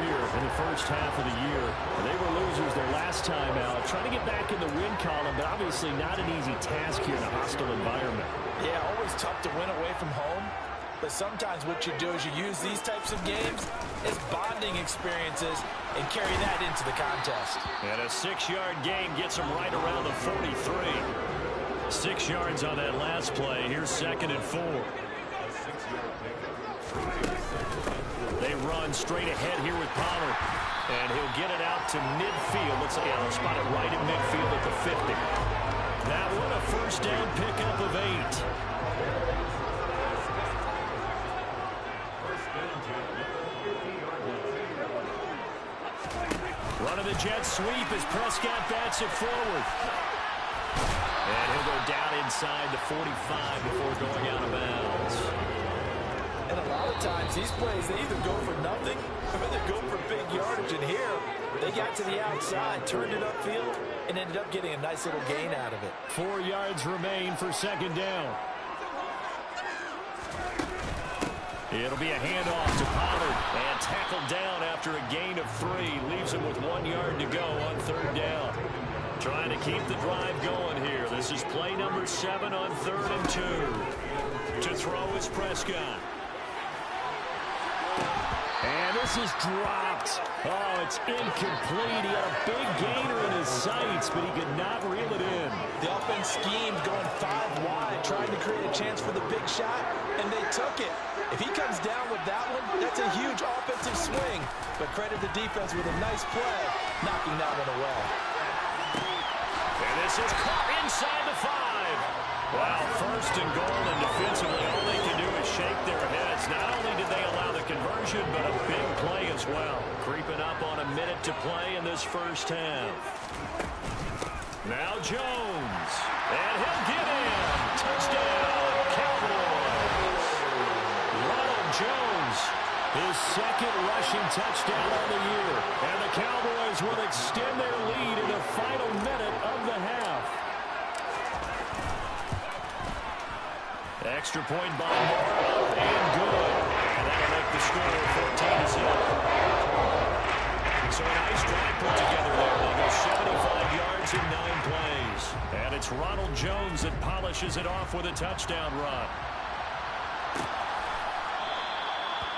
here in the first half of the year. They were losers their last time out, trying to get back in the win column, but obviously not an easy task here in a hostile environment. Yeah, always tough to win away from home. But sometimes what you do is you use these types of games as bonding experiences and carry that into the contest. And a 6-yard gain gets them right around the 43. 6 yards on that last play. Here's 2nd and 4. They run straight ahead here with Pollard. And he'll get it out to midfield. Let's say I'll spot it right at midfield at the 50. That one a 1st down pickup of 8. Running the jet sweep as Prescott bats it forward. And he'll go down inside the 45 before going out of bounds. And a lot of times these plays, they either go for nothing or they go for big yardage. And here, they got to the outside, turned it upfield, and ended up getting a nice little gain out of it. 4 yards remain for 2nd down. It'll be a handoff to Pollard and tackled down after a gain of 3. Leaves him with 1 yard to go on 3rd down. Trying to keep the drive going here. This is play number 7 on 3rd and 2. To throw is Prescott. And this is dropped. Oh, it's incomplete. He had a big gainer in his sights, but he could not reel it in. The offense schemed going 5 wide, trying to create a chance for the big shot, and they took it. If he comes down with that one, that's a huge offensive swing. But credit the defense with a nice play, knocking that one away. And this is caught inside the 5. Wow, first and goal, and defensively, all they can do is shake their heads. Not only did they allow the conversion, but a big play as well. Creeping up on a minute to play in this first half. Now Jones, and he'll get in. Touchdown, Cowboys. Ronald Jones, his second rushing touchdown of the year. And the Cowboys will extend their lead in the final minute of the half. Extra point by Moore, up and good. And that'll make the score 14-0. So a nice drive put together there. They go 75 yards in 9 plays. And it's Ronald Jones that polishes it off with a touchdown run.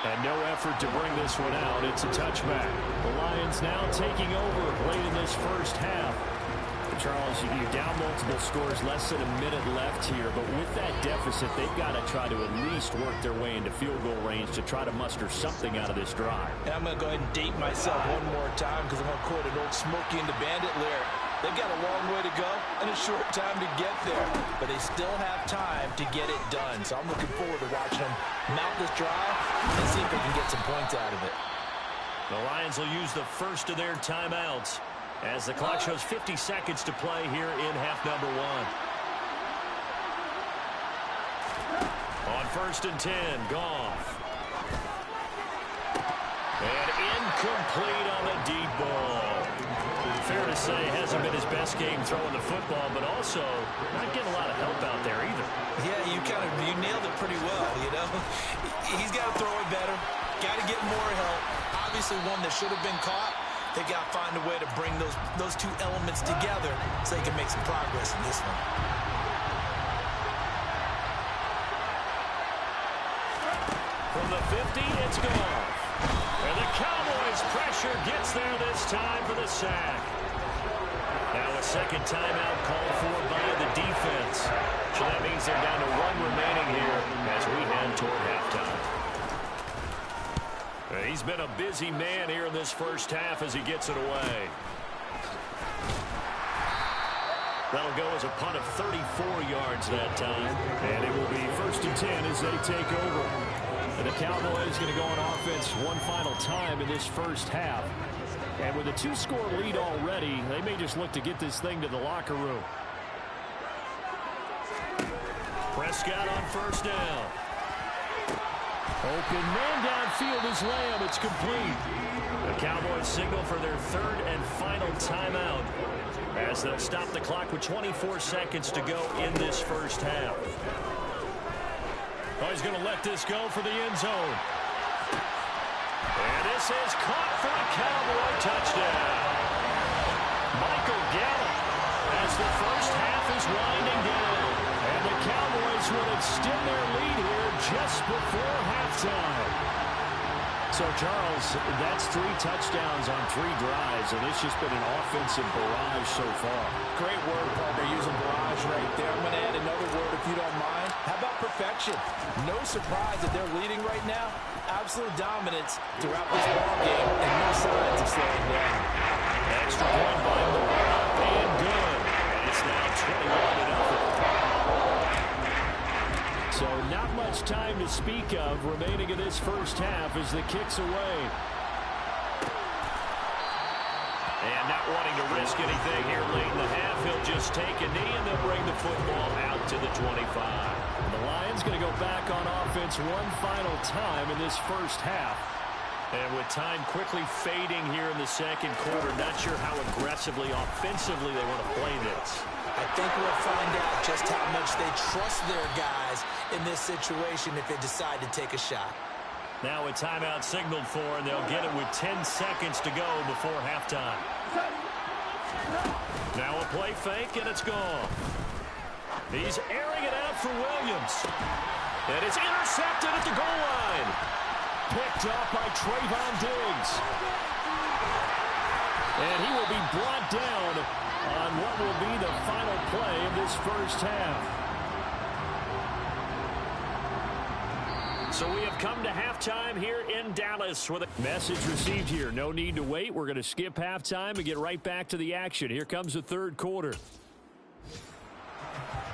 And no effort to bring this one out. It's a touchback. The Lions now taking over late in this first half. Charles, you're down multiple scores, less than a minute left here, but with that deficit, they've got to try to at least work their way into field goal range to try to muster something out of this drive. And I'm going to go ahead and date myself one more time because I'm going to quote an old Smokey and the Bandit lyric. They've got a long way to go and a short time to get there, but they still have time to get it done. So I'm looking forward to watching them mount this drive and see if they can get some points out of it. The Lions will use the first of their timeouts as the clock shows 50 seconds to play here in half number 1. On 1st and 10, Goff. And incomplete on the deep ball. Fair to say, hasn't been his best game throwing the football, but also not getting a lot of help out there either. Yeah, you nailed it pretty well, you know. He's got to throw it better, got to get more help. Obviously one that should have been caught. They got to find a way to bring those two elements together so they can make some progress in this one. From the 50, it's gone. And the Cowboys' pressure gets there this time for the sack. Now a second timeout called for by the defense. So that means they're down to 1 remaining here as we head toward halftime. He's been a busy man here in this first half as he gets it away. That'll go as a punt of 34 yards that time. And it will be 1st and 10 as they take over. And the Cowboys going to go on offense one final time in this first half. And with a 2-score lead already, they may just look to get this thing to the locker room. Prescott on 1st down. Open man downfield is Lamb. It's complete. The Cowboys signal for their 3rd and final timeout as they'll stop the clock with 24 seconds to go in this first half. Oh, he's going to let this go for the end zone. And this is caught for a Cowboy touchdown. Michael Gallup as the first half is winding down. And the Cowboys will extend their lead here just before halftime. So, Charles, that's 3 touchdowns on 3 drives, and it's just been an offensive barrage so far. Great word, partner, using barrage right there. I'm going to add another word if you don't mind. How about perfection? No surprise that they're leading right now. Absolute dominance throughout this ball game, and no signs of slowing down. Extra point by Moore, up and good. And it's now 21-0. So not much time to speak of remaining in this first half as the kick's away. And not wanting to risk anything here late in the half, he'll just take a knee and then bring the football out to the 25. The Lions going to go back on offense one final time in this first half. And with time quickly fading here in the second quarter, not sure how aggressively, offensively they want to play this. I think we'll find out just how much they trust their guys in this situation if they decide to take a shot. Now a timeout signaled for, and they'll get it with 10 seconds to go before halftime. Now a play fake, and it's gone. He's airing it out for Williams. And it's intercepted at the goal line. picked off by Trayvon Diggs. And he will be brought down on what will be the final play of this first half. So we have come to halftime here in Dallas with a message received here. No need to wait. We're going to skip halftime and get right back to the action. Here comes the third quarter.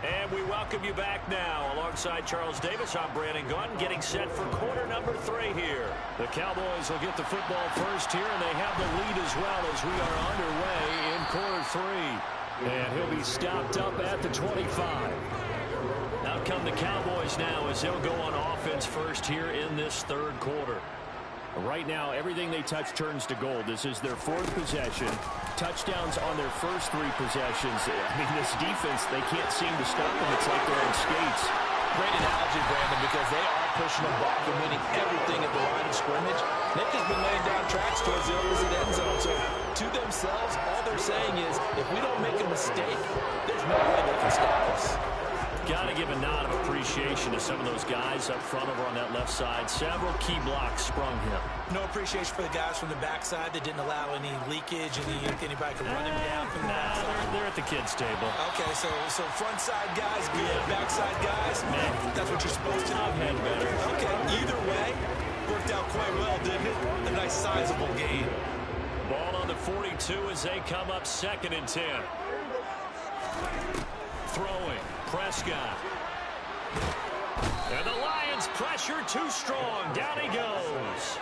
And we welcome you back now. Alongside Charles Davis, I'm Brandon Gunn, getting set for quarter number 3 here. The Cowboys will get the football first here, and they have the lead as well as we are underway in quarter 3. And he'll be stopped up at the 25. Out come the Cowboys now as they'll go on offense first here in this third quarter. Right now, everything they touch turns to gold. This is their 4th possession. Touchdowns on their first 3 possessions. I mean, this defense, they can't seem to stop them. It's like they're on skates. Great analogy, Brandon, because they are pushing them back and winning everything at the line of scrimmage. They've just been laying down tracks towards the opposite end zone. So, to themselves, all they're saying is, if we don't make a mistake, there's no way they can stop us. Got to give a nod of appreciation to some of those guys up front over on that left side. Several key blocks sprung him. No appreciation for the guys from the backside that didn't allow any leakage, anybody could run him down from the backside. They're at the kids' table. Okay, so front side guys, good. Backside guys, man, that's what you're supposed to do. I've had better. Okay, either way, worked out quite well, didn't it? A nice sizable gain. Ball on the 42 as they come up 2nd and 10. Throwing. Prescott. And the Lions pressure too strong. Down he goes.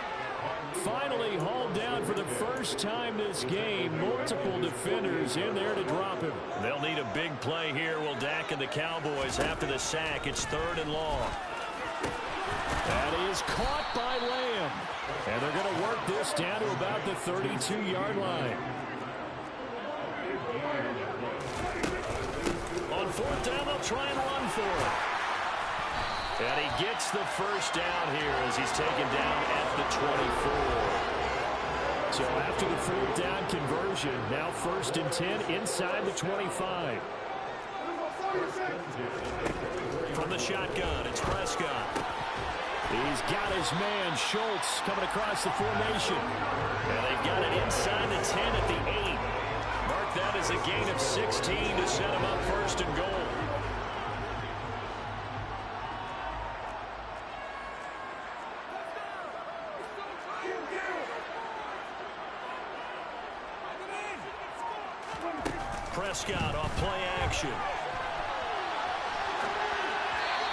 Finally hauled down for the first time this game. Multiple defenders in there to drop him. They'll need a big play here. Will Dak and the Cowboys after the sack. It's 3rd and long. That is caught by Lamb. And they're going to work this down to about the 32-yard line. On 4th down, they'll try and run for it. And he gets the first down here as he's taken down at the 24. So after the 4th down conversion, now 1st and 10 inside the 25. From the shotgun, it's Prescott. He's got his man, Schultz, coming across the formation. And they've got it inside the 10 at the 8. Mark that as a gain of 16 to set him up 1st and goal. Prescott off play action.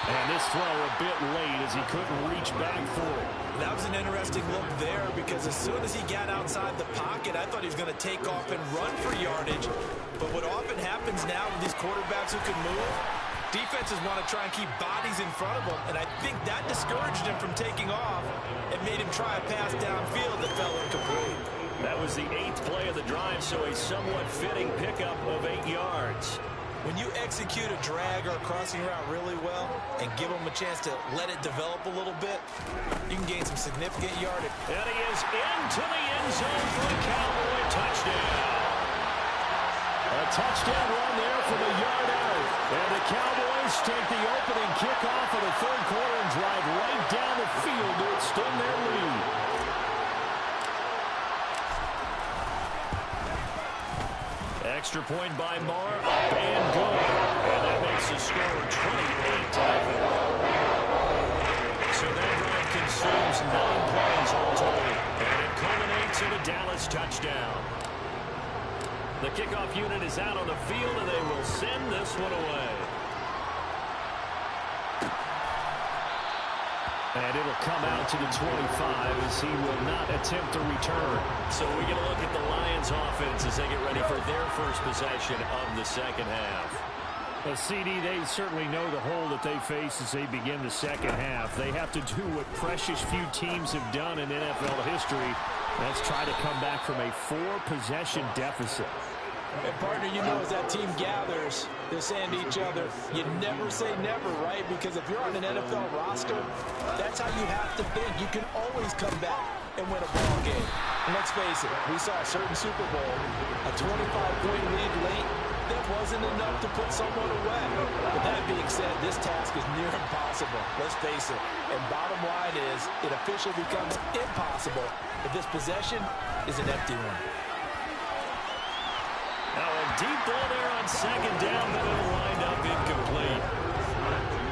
And this throw a bit late as he couldn't reach back for it. That was an interesting look there because as soon as he got outside the pocket, I thought he was going to take off and run for yardage. But what often happens now with these quarterbacks who can move, defenses want to try and keep bodies in front of them. And I think that discouraged him from taking off and made him try a pass downfield that fell incomplete. That was the 8th play of the drive, so a somewhat fitting pickup of 8 yards. When you execute a drag or a crossing route really well and give them a chance to let it develop a little bit, you can gain some significant yardage. And he is into the end zone for a Cowboy touchdown. A touchdown run there from a yard out. And the Cowboys take the opening kickoff of the 3rd quarter and drive right down the field to extend their lead. Extra point by Marr, up and good. And that makes the score 28. So that drive consumes 9 plays all total. And it culminates in a Dallas touchdown. The kickoff unit is out on the field, and they will send this one away. And it'll come out to the 25 as he will not attempt to return. So we get a look at the Lions offense as they get ready for their first possession of the second half. Well, CD, they certainly know the hole that they face as they begin the second half. They have to do what precious few teams have done in NFL history. That's try to come back from a 4-possession deficit. And partner, you know, as that team gathers, they're saying to each other, you never say never, right? Because if you're on an NFL roster, that's how you have to think. You can always come back and win a ball game. And let's face it, we saw a certain Super Bowl, a 25-point lead late, them wasn't enough to put someone away. But that being said, this task is near impossible. Let's face it. And bottom line is, it officially becomes impossible if this possession is an empty one. Now a deep ball there on second down, but it'll wind up incomplete.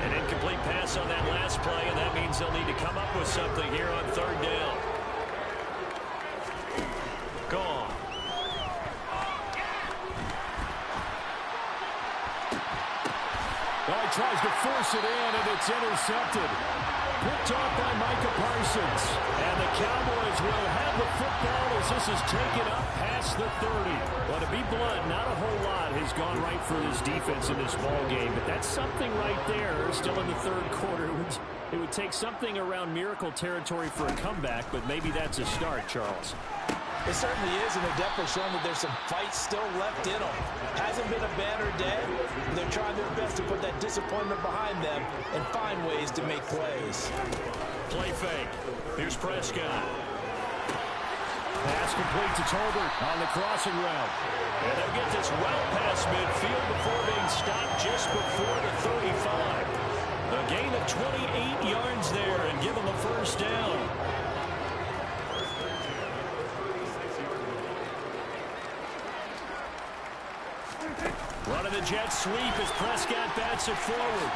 An incomplete pass on that last play, and that means they'll need to come up with something here on third down. Gone. Well, he tries to force it in, and it's intercepted. Picked off by Micah Parsons. And the Cowboys will have the football as this is taken up past the 30. Well, to be blunt, not a whole lot has gone right for this defense in this ball game, but that's something right there. Still in the third quarter. It would take something around miracle territory for a comeback, but maybe that's a start, Charles. It certainly is, and they're definitely showing that there's some fight still left in them. Hasn't been a banner day. They're trying their best to put that disappointment behind them and find ways to make plays. Play fake. Here's Prescott. Pass complete to Tolbert on the crossing route. And they'll get this well past midfield before being stopped just before the 35. A gain of 28 yards there and give them a first down. Running the jet sweep as Prescott bats it forward.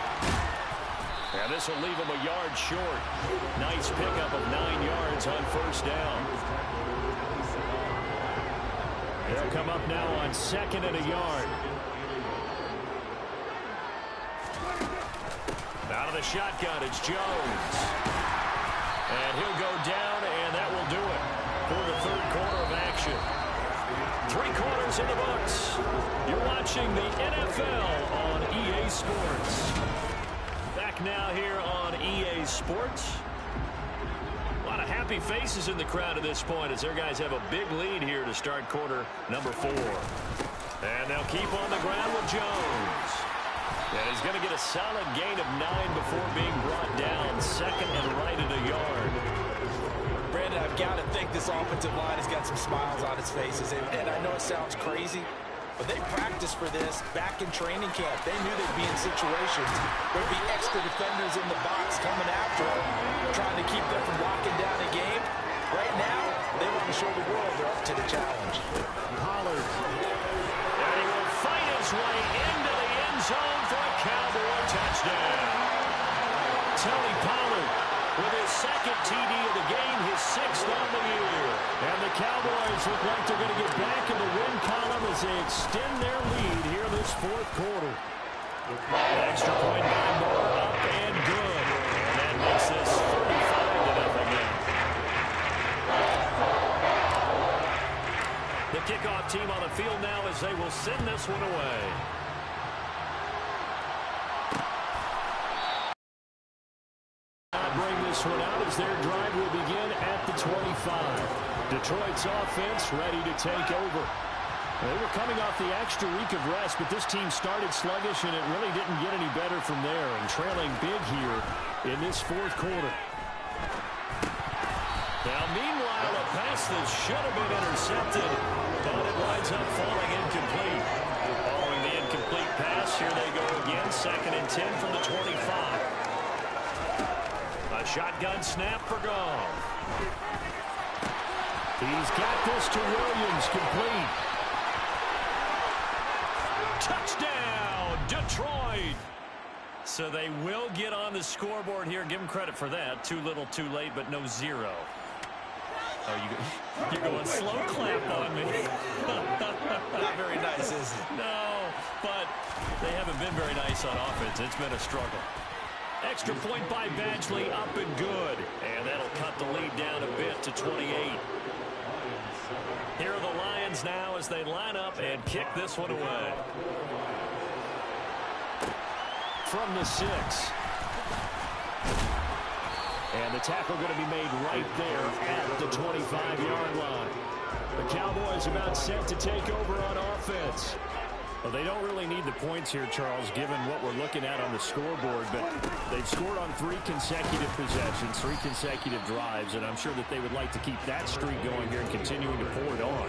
And this will leave him a yard short. Nice pickup of 9 yards on first down. They'll come up now on second and a yard. Out of the shotgun, it's Jones. And he'll go down, and that will do it for the third quarter of action. 3 quarters in the books. You're watching the NFL on EA Sports. Back now here on EA Sports. A lot of happy faces in the crowd at this point as their guys have a big lead here to start quarter number 4. And they'll keep on the ground with Jones. And he's going to get a solid gain of 9 before being brought down second and right at a yard. Brandon, I've got to think this offensive line has got some smiles on its faces. And I know it sounds crazy, but they practiced for this back in training camp. They knew they'd be in situations where there'd be extra defenders in the box coming after them, trying to keep them from locking down a game. Right now, they want to show the world they're up to the challenge. Pollard. And he will fight his way into the end zone for a Cowboy touchdown. Tony Pollard with his second TD of the game, his 6th on the year. And the Cowboys look like they're going to get back in the win column as they extend their lead here this fourth quarter. Extra point by Moore, up and good. And that makes this 35-0 now. The kickoff team on the field now as they will send this one away. Bring this one out as their drive will begin at the 25. Detroit's offense ready to take over. They were coming off the extra week of rest, but this team started sluggish, and it really didn't get any better from there, and trailing big here in this fourth quarter. Now, meanwhile, a pass that should have been intercepted, but it winds up falling incomplete. Following the incomplete pass, here they go again, 2nd and 10 from the 25. A shotgun snap for Goff. He's got this to Williams, complete. Touchdown, Detroit. So they will get on the scoreboard here. Give them credit for that. Too little, too late, but no 0. Oh, you're going slow clap on me. Not very nice, is it? No, but they haven't been very nice on offense. It's been a struggle. Extra point by Badgley, up and good. And that'll cut the lead down a bit to 28. Here are the Lions now as they line up and kick this one away. From the 6. And the tackle going to be made right there at the 25-yard line. The Cowboys about set to take over on offense. Well, they don't really need the points here, Charles, given what we're looking at on the scoreboard. But they've scored on 3 consecutive possessions, 3 consecutive drives, and I'm sure that they would like to keep that streak going here and continuing to pour it on.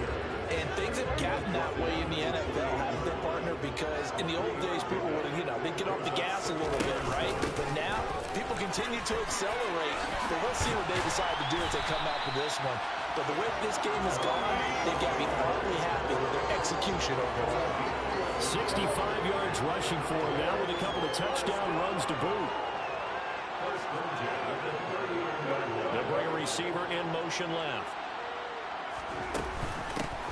And things have gotten that way in the NFL, haven't they, partner? Because in the old days, people would, they'd get off the gas a little bit, right? But now, people continue to accelerate. But we'll see what they decide to do as they come out for this one. But the way this game has gone, they've got to be awfully happy with their execution overall. 65 yards rushing for him now with a couple of touchdown runs to boot. They'll bring a receiver in motion left.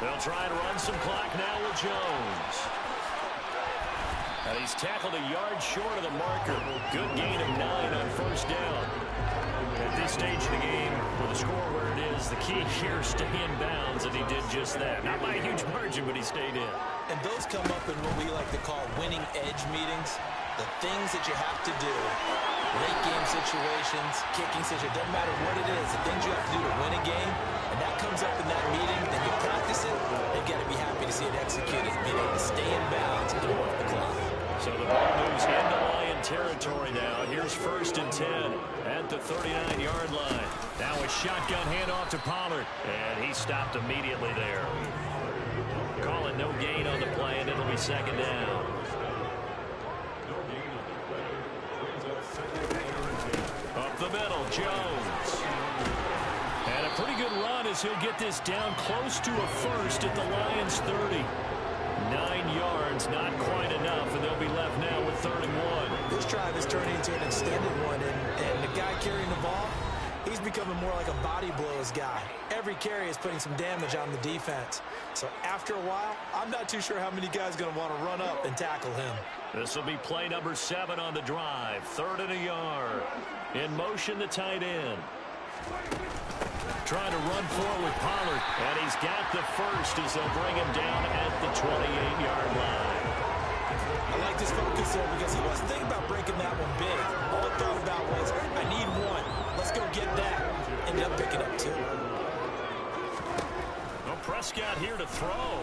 They'll try and run some clock now with Jones. And he's tackled a yard short of the marker. Good gain of 9 on first down. At this stage of the game, with the score where it is, the key here, stay in bounds, and he did just that. Not by a huge margin, but he stayed in. And those come up in what we like to call winning edge meetings. The things that you have to do, late game situations, kicking situations, doesn't matter what it is, the things you have to do to win a game, and that comes up in that meeting, then you practice it, you've got to be happy to see it executed, being able to stay in bounds and work the clock. So the ball moves into Lion territory now. Here's 1st and 10 at the 39-yard line. Now a shotgun handoff to Pollard, and he stopped immediately there. Call it no gain on the play, and it'll be 2nd down. Up the middle, Jones. And a pretty good run as he'll get this down close to a first at the Lions' 30. 9 yards, not quite enough, and they'll be left now with 3rd and 1. This drive is turning into an extended one, and the guy carrying the ball, he's becoming more like a body blows guy. Every carry is putting some damage on the defense. So after a while, I'm not too sure how many guys are going to want to run up and tackle him. This will be play number 7 on the drive. 3rd and a yard. In motion, the tight end. Trying to run forward with Pollard, and he's got the first as they'll bring him down at the 28-yard line. I like this focus there because he wasn't thinking about breaking that one big. All he thought about was, I need 1. Let's go get that. Ended up picking up 2. Well, Prescott here to throw.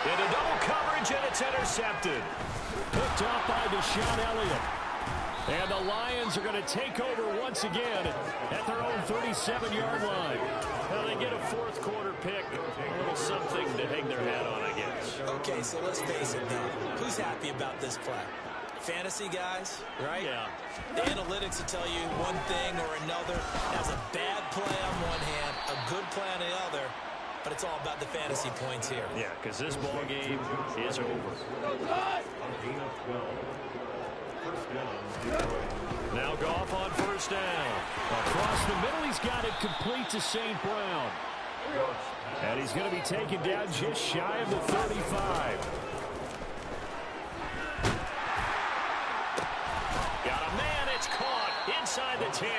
Into double coverage, and it's intercepted. Picked off by Deshaun Elliott. And the Lions are going to take over once again at their own 37-yard line. Well, they get a 4th quarter pick. A little something to hang their hat on, I guess. Okay, so let's face it, though. Who's happy about this play? Fantasy guys, right? Yeah. The analytics will tell you one thing or another. That's a bad play on one hand, a good play on the other. But it's all about the fantasy points here. Yeah, because this ball game is over. Now Goff on 1st down. Across the middle, he's got it complete to St. Brown. And he's going to be taken down just shy of the 35. Got a man, it's caught inside the 10.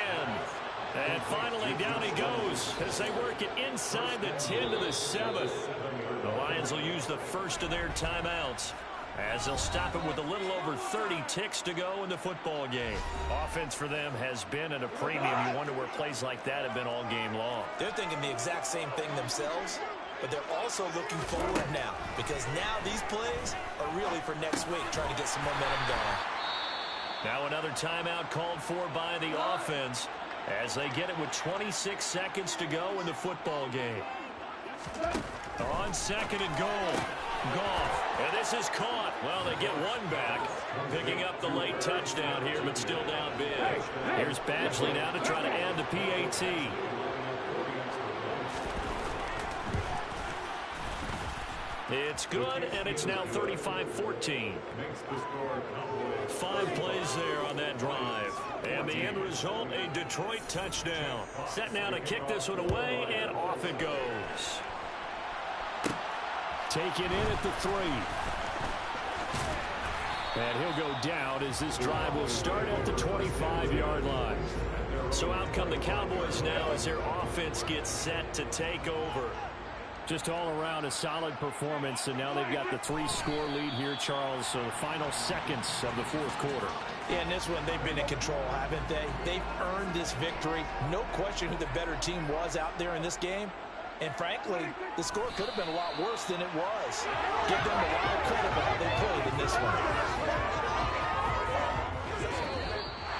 And finally, down he goes as they work it inside the 10 to the 7. The Lions will use the first of their timeouts as they'll stop it with a little over 30 ticks to go in the football game. Offense for them has been at a premium. You wonder where plays like that have been all game long. They're thinking the exact same thing themselves, but they're also looking forward now because now these plays are really for next week, trying to get some momentum going. Now another timeout called for by the offense as they get it with 26 seconds to go in the football game. On 2nd and goal. Goff, and this is caught. Well, they get 1 back, picking up the late touchdown here, but still down big. Here's Badgley now to try to add the PAT. It's good, and it's now 35-14. 5 plays there on that drive. And the end result, a Detroit touchdown. Set now to kick this one away, and off it goes. Taken in at the 3. And he'll go down as this drive will start at the 25-yard line. So out come the Cowboys now as their offense gets set to take over. Just all around a solid performance, and now they've got the 3-score lead here, Charles. So the final seconds of the 4th quarter. Yeah, in this one, they've been in control, haven't they? They've earned this victory. No question who the better team was out there in this game. And frankly, the score could have been a lot worse than it was. Give them a lot of credit for how they played in this one.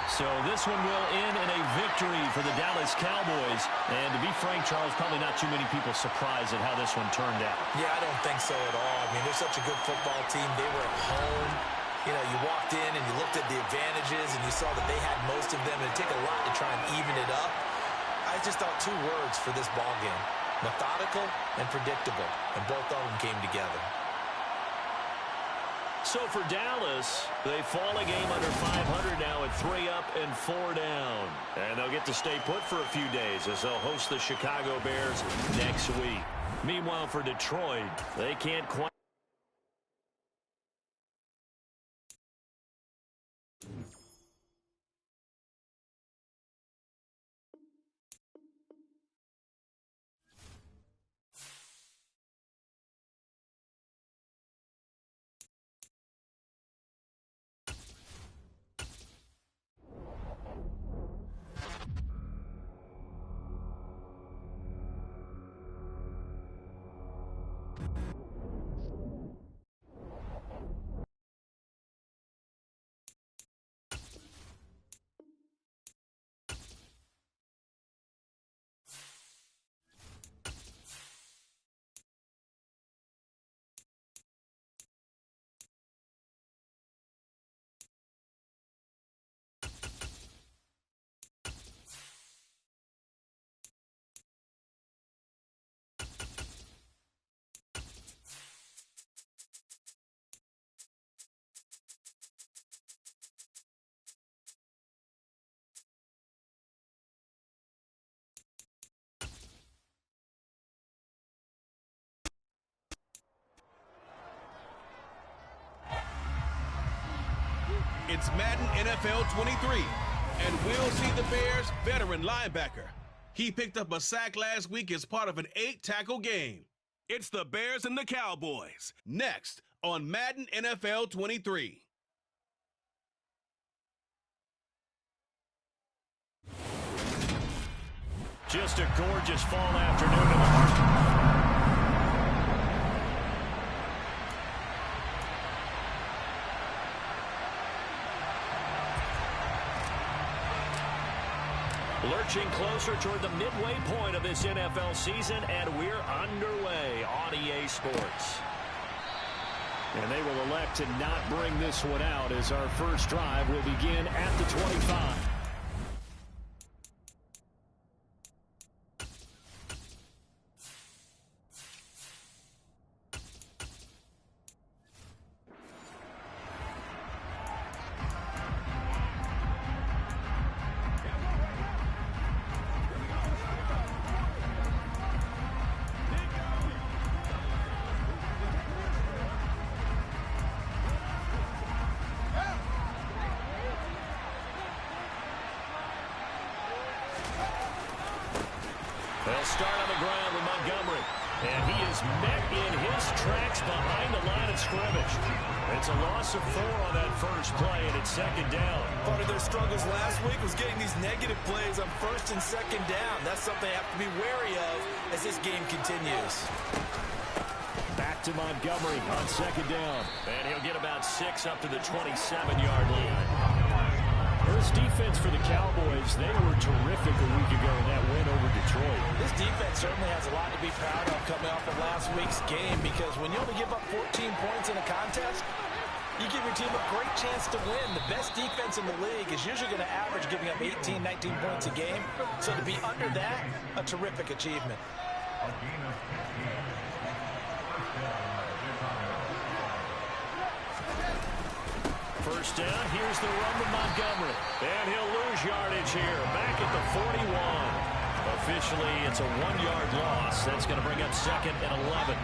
So this one will end in a victory for the Dallas Cowboys. And to be frank, Charles, probably not too many people surprised at how this one turned out. Yeah, I don't think so at all. I mean, they're such a good football team. They were at home. You know, you walked in and you looked at the advantages and you saw that they had most of them. It'd take a lot to try and even it up. I just thought two words for this ball game: methodical and predictable. And both of them came together. So for Dallas, they fall a game under 500 now at 3 up and 4 down. And they'll get to stay put for a few days as they'll host the Chicago Bears next week. Meanwhile, for Detroit, they can't quite. It's Madden NFL 23, and we'll see the Bears' veteran linebacker. He picked up a sack last week as part of an 8-tackle game. It's the Bears and the Cowboys, next on Madden NFL 23. Just a gorgeous fall afternoon in the heart. Lurching closer toward the midway point of this NFL season, and we're underway on EA Sports. And they will elect to not bring this one out as our first drive will begin at the 25. They'll start on the ground with Montgomery. And he is met in his tracks behind the line of scrimmage. It's a loss of 4 on that first play, and it's second down. Part of their struggles last week was getting these negative plays on first and second down. That's something they have to be wary of as this game continues. Back to Montgomery on second down. And he'll get about 6 up to the 27-yard line. This defense for the Cowboys, they were terrific a week ago in that win over Detroit. This defense certainly has a lot to be proud of coming off of last week's game, because when you only give up 14 points in a contest, you give your team a great chance to win. The best defense in the league is usually going to average giving up 18, 19 points a game. So to be under that, a terrific achievement. First down, here's the run with Montgomery. And he'll lose yardage here, back at the 41. Officially, it's a 1-yard loss. That's going to bring up second and 11.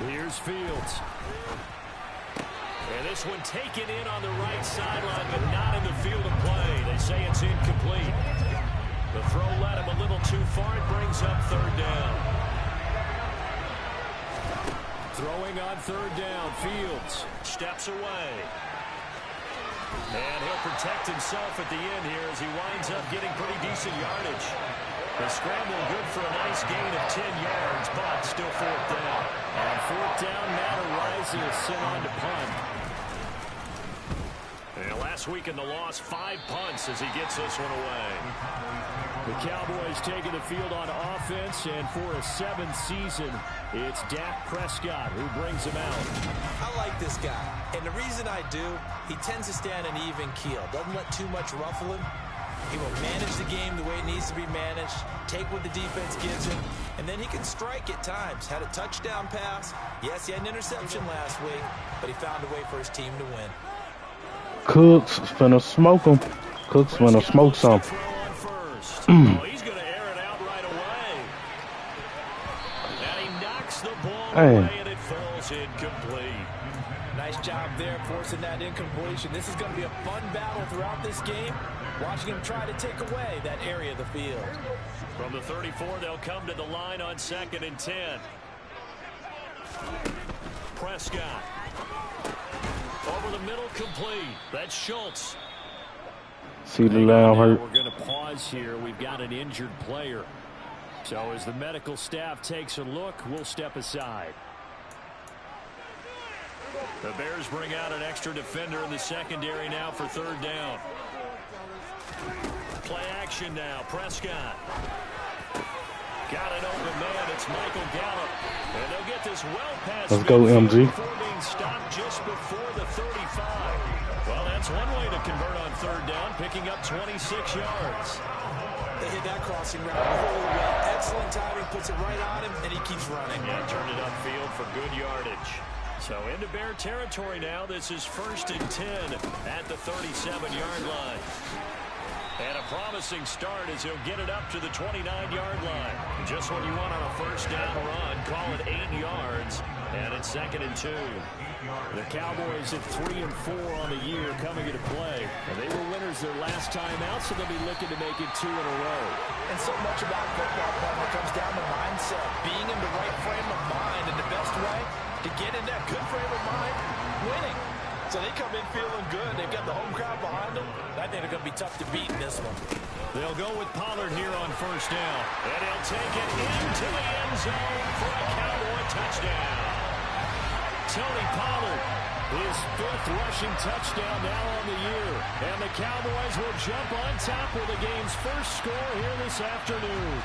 Here's Fields. And this one taken in on the right sideline, but not in the field of play. They say it's incomplete. The throw led him a little too far. It brings up third down. Throwing on third down, Fields steps away. And he'll protect himself at the end here as he winds up getting pretty decent yardage. The scramble good for a nice gain of 10 yards, but still fourth down. On fourth down, Matt Araiza is sent on to punt. And last week in the loss, 5 punts as he gets this one away. The Cowboys taking the field on offense, and for a 7th season, it's Dak Prescott who brings him out. I like this guy, and the reason I do, he tends to stay on an even keel. Doesn't let too much ruffle him. He will manage the game the way it needs to be managed, take what the defense gives him, and then he can strike at times. Had a touchdown pass. Yes, he had an interception last week, but he found a way for his team to win. Cooks finna smoke him. Cooks finna smoke some. He's going to air it out right away. And he knocks the ball away, and it falls incomplete. Nice job there forcing that incompletion. This is going to be a fun battle throughout this game. Watching him try to take away that area of the field. From the 34, they'll come to the line on 2nd and 10. Prescott. Over the middle, complete. That's Schultz. See the lamb hurt. We're going to pause here. We've got an injured player. So as the medical staff takes a look, we'll step aside. The Bears bring out an extra defender in the secondary now for 3rd down. Play action now. Prescott. Got an open man. It's Michael Gallup. And they'll get this well past. Let's go, MG. Before being stopped just before the 35. Well, that's one way to convert on 3rd down, picking up 26 yards. They hit that crossing route really well. Excellent timing, puts it right on him, and he keeps running. Yeah, turned it upfield for good yardage. So into Bear territory now. This is 1st and 10 at the 37-yard line. And a promising start as he'll get it up to the 29-yard line. Just what you want on a 1st down run. Call it 8 yards. And it's 2nd and 2. The Cowboys at 3 and 4 on the year coming into play. And they were winners their last time out, so they'll be looking to make it 2 in a row. And so much about football, partner, comes down to mindset. Being in the right frame of mind, and the best way to get in that good frame of mind, winning. So they come in feeling good. They've got the home crowd behind them. I think they're going to be tough to beat in this one. They'll go with Pollard here on 1st down. And he'll take it into the end zone for a Cowboy touchdown. Tony Pollard, his 5th rushing touchdown now on the year. And the Cowboys will jump on top with the game's first score here this afternoon.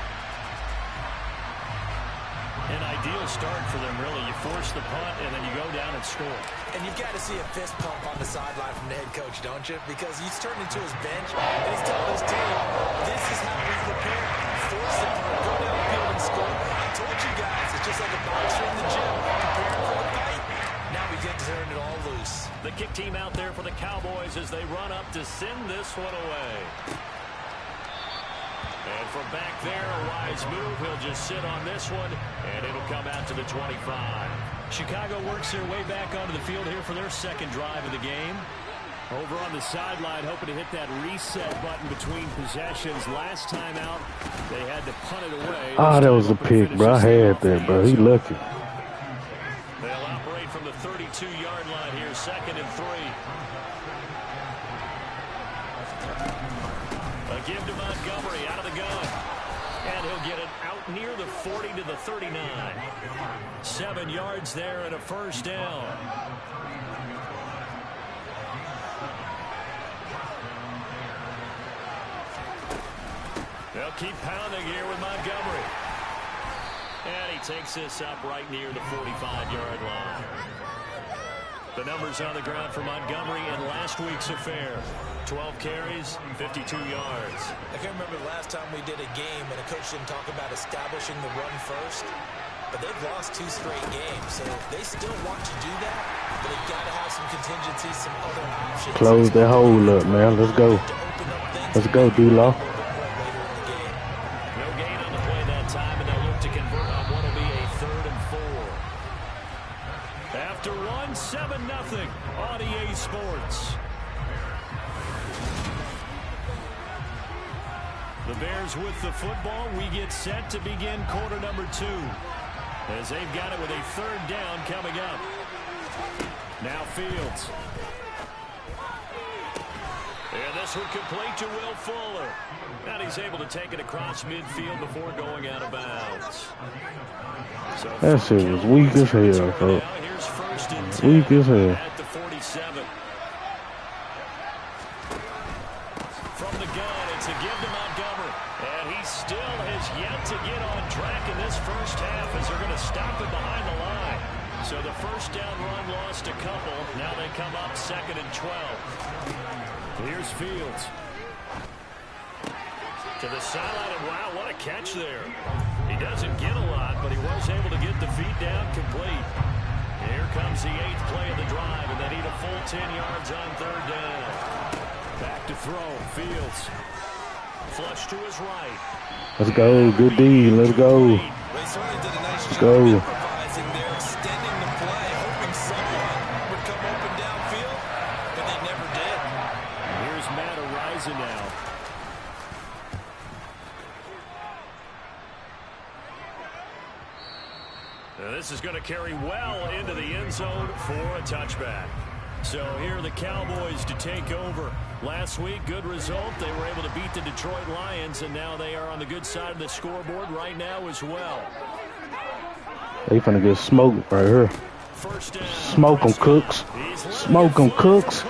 An ideal start for them, really. You force the punt, and then you go down and score. And you've got to see a fist pump on the sideline from the head coach, don't you? Because he's turned into his bench, and he's telling his team, this is how we prepare. Force the punt, go down the field and score. I told you guys, it's just like a boxer in the gym. Preparing for the fight. Now we get to turn it all loose. The kick team out there for the Cowboys as they run up to send this one away. And from back there, a wise move. He'll just sit on this one, and it'll come out to the 25. Chicago works their way back onto the field here for their 2nd drive of the game. Over on the sideline, hoping to hit that reset button between possessions. Last time out, they had to punt it away. Ah, that was a pick, bro. I had that, bro. He lucky. They'll operate from the 32-yard line here, 2nd and 3. A give to Montgomery out of the gun. And he'll get it out near the 40 to the 39. 7 yards there and a 1st down. They'll keep pounding here with Montgomery. And he takes this up right near the 45-yard line. The numbers on the ground for Montgomery in last week's affair. 12 carries, 52 yards. I can't remember the last time we did a game and a coach didn't talk about establishing the run first. But they've lost 2 straight games, so they still want to do that. But they've got to have some contingencies, some other options. Close that hole up, man. Let's go. Let's go, D-Law. No gain on the play that time, and they'll look to convert on what will be a 3rd and 4. After one, 7-0 on EA Sports. The Bears with the football. We get set to begin quarter number 2. As they've got it with a 3rd down coming up. Now Fields. And this one complete to Will Fuller. And he's able to take it across midfield before going out of bounds. So that shit was weak as hell, folks. Here's first and 10 Weak as hell. at the 47. From the gun, it's a give to Montgomery. And he still has yet to get on track in this first half as they're going to stop it behind the line. So the first down run lost a couple. Now they come up 2nd and 12. Here's Fields. To the sideline, and wow, what a catch there. He doesn't get a lot, but he was able to get the feet down complete. Here comes the 8th play of the drive, and they need a full 10 yards on 3rd down. Back to throw, Fields. Flush to his right. Let's go, good D, let's go. Let's go. Improvising there, extending the play, hoping someone would come open downfield, but they never did. Here's Matt Ariza now. Now this is going to carry well into the end zone for a touchback. So here are the Cowboys to take over. Last week, good result. They were able to beat the Detroit Lions, and now they are on the good side of the scoreboard right now as well. They finna get smoked right here. First down. Smoke them, Cooks. Smoke them, Cooks.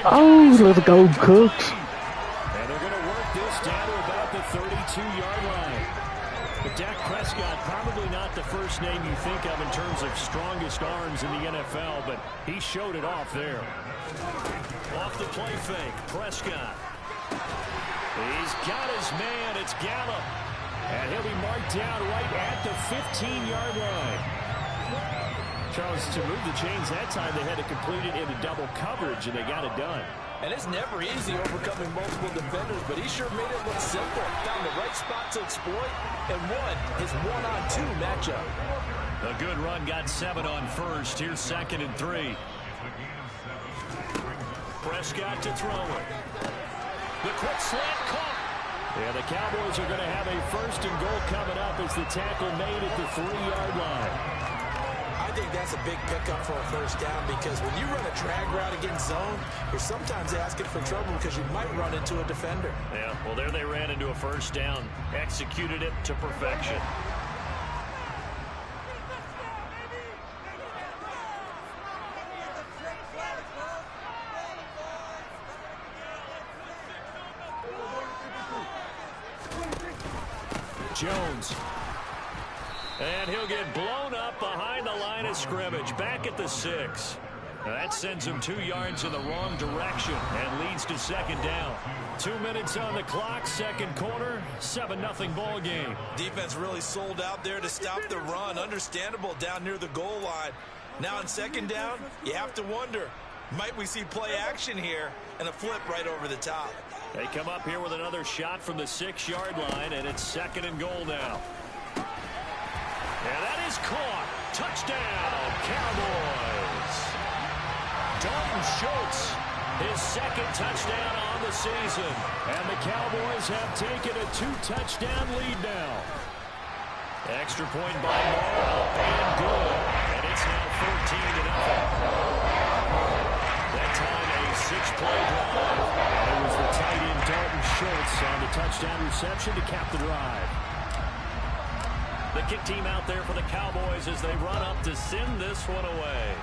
Oh, let's go, Cooks. And they're going to work this down to about the 32-yard line. But Dak Prescott, probably not the first name you think of in terms of strongest arms in the NFL, but he showed it off there. Off the play fake, Prescott. He's got his man, it's Gallup. And he'll be marked down right at the 15-yard line. Charles, to move the chains that time, they had to complete it into double coverage, and they got it done. And it's never easy overcoming multiple defenders, but he sure made it look simple. Found the right spot to exploit and won his 1-on-2 matchup. A good run, got 7 on first. Here's 2nd and 3. Prescott to throw it. The quick slant caught. Yeah, the Cowboys are going to have a 1st and goal coming up as the tackle made at the 3-yard line. I think that's a big pickup for a first down because when you run a drag route against zone, you're sometimes asking for trouble because you might run into a defender. Yeah, well, there they ran into a first down. Executed it to perfection. Jones. And he'll get blown up behind the line of scrimmage. Back at the 6. That sends him 2 yards in the wrong direction and leads to 2nd down. 2 minutes on the clock, 2nd quarter, 7-0 ball game. Defense really sold out there to stop the run. Understandable down near the goal line. Now on 2nd down, you have to wonder, might we see play action here and a flip right over the top? They come up here with another shot from the 6-yard line, and it's 2nd and goal now. And that is caught. Touchdown, Cowboys. Dalton Schultz, his 2nd touchdown on the season. And the Cowboys have taken a 2-touchdown lead now. Extra point by Moore, up and good. And it's now 14-0. That time a 6-play drive. And it was the tight end Dalton Schultz on the touchdown reception to cap the drive. The kick team out there for the Cowboys as they run up to send this one away.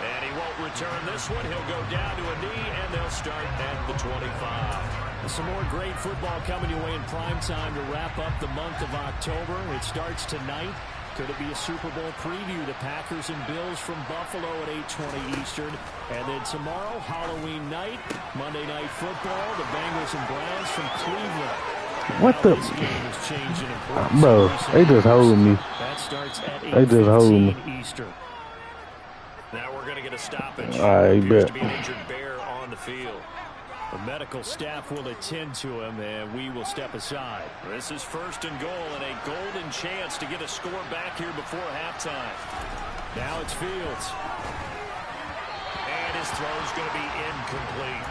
And he won't return this one. He'll go down to a knee, and they'll start at the 25. Some more great football coming your way in prime time to wrap up the month of October. It starts tonight. Could it be a Super Bowl preview? The Packers and Bills from Buffalo at 8:20 Eastern. And then tomorrow, Halloween night, Monday Night Football, the Bengals and Browns from Cleveland. What the? Bro, they just hold me. That starts at They just hold me. Eastern. Now we're going to get a stoppage. I Appears bet. to be an injured Bear on the field. The medical staff will attend to him, and we will step aside. This is 1st and goal, and a golden chance to get a score back here before halftime. Now it's Fields. And his throw is going to be incomplete.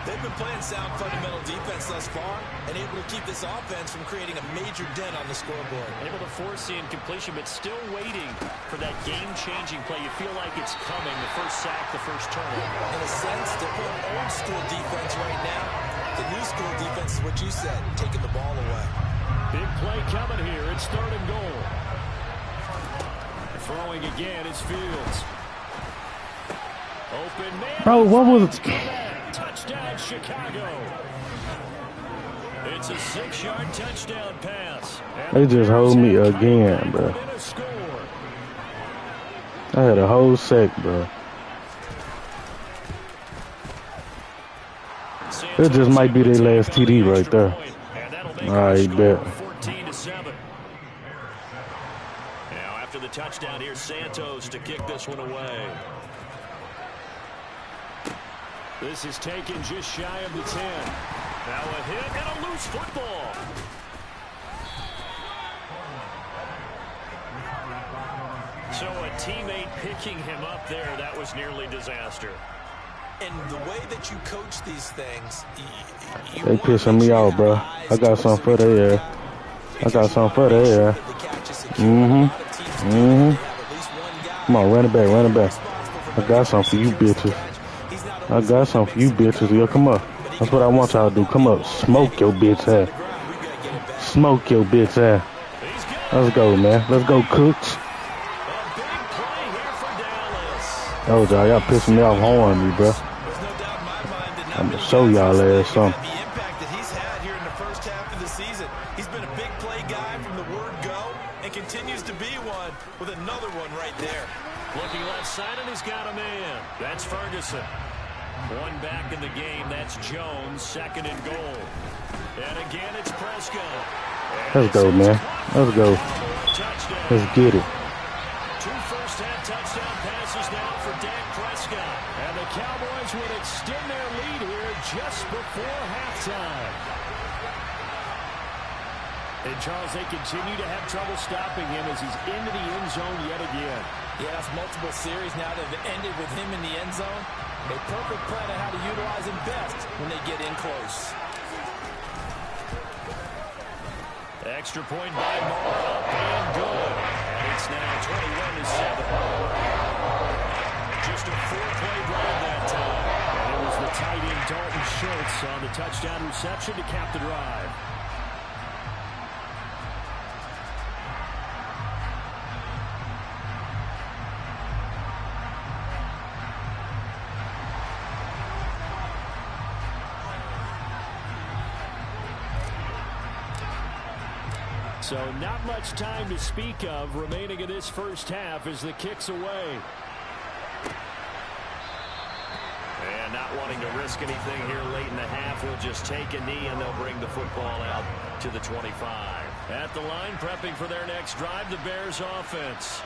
They've been playing sound fundamental defense thus far and able to keep this offense from creating a major dent on the scoreboard. Able to force the incompletion, but still waiting for that game-changing play. You feel like it's coming. The first sack, the first turnover. In a sense, they're playing old school defense right now. The new school defense is what you said, taking the ball away. Big play coming here. It's 3rd and goal. Throwing again is Fields. Open man. Bro, what was... Touchdown, Chicago. It's a 6-yard touchdown pass. They just hold me again, bro. I had a whole sack, bro. It just might be their last TD right there. I bet. 14-7. Now after the touchdown, here's Santos to kick this one away. This is taken just shy of the 10. Now a hit and a loose football. So a teammate picking him up there, that was nearly disaster. And the way that you coach these things, They pissing me off, bro. I got something for their ass. I got something for their ass. Come on, run it back, run it back. I got something for you bitches. I got something for you bitches. Yo, come up. That's what I want y'all to do. Come up. Smoke your bitch ass. Smoke your bitch ass. Let's go, man. Let's go, Cooks. Oh, y'all pissing me off hard me, bro. I'm gonna show y'all ass something. The impact that he's had here in the first half of the season. He's been a big play guy from the word go and continues to be one with another one right there. Looking left side, and he's got a man. That's Ferguson. One back in the game. That's Jones. 2nd and goal. And again, it's Prescott. Let's go, man. Let's go. Let's get it. 2 first-half touchdown passes now for Dak Prescott. And the Cowboys would extend their lead here just before halftime. And Charles, they continue to have trouble stopping him as he's into the end zone yet again. Yes, multiple series now that have ended with him in the end zone. A perfect plan on how to utilize him best when they get in close. Extra point by Morrow. And good. And it's now 21-7. Just a 4-play drive that time. And it was the tight end Dalton Schultz on the touchdown reception to cap the drive. So not much time to speak of remaining in this first half as the kick's away. And not wanting to risk anything here late in the half, we'll just take a knee and they'll bring the football out to the 25. At the line, prepping for their next drive, the Bears offense.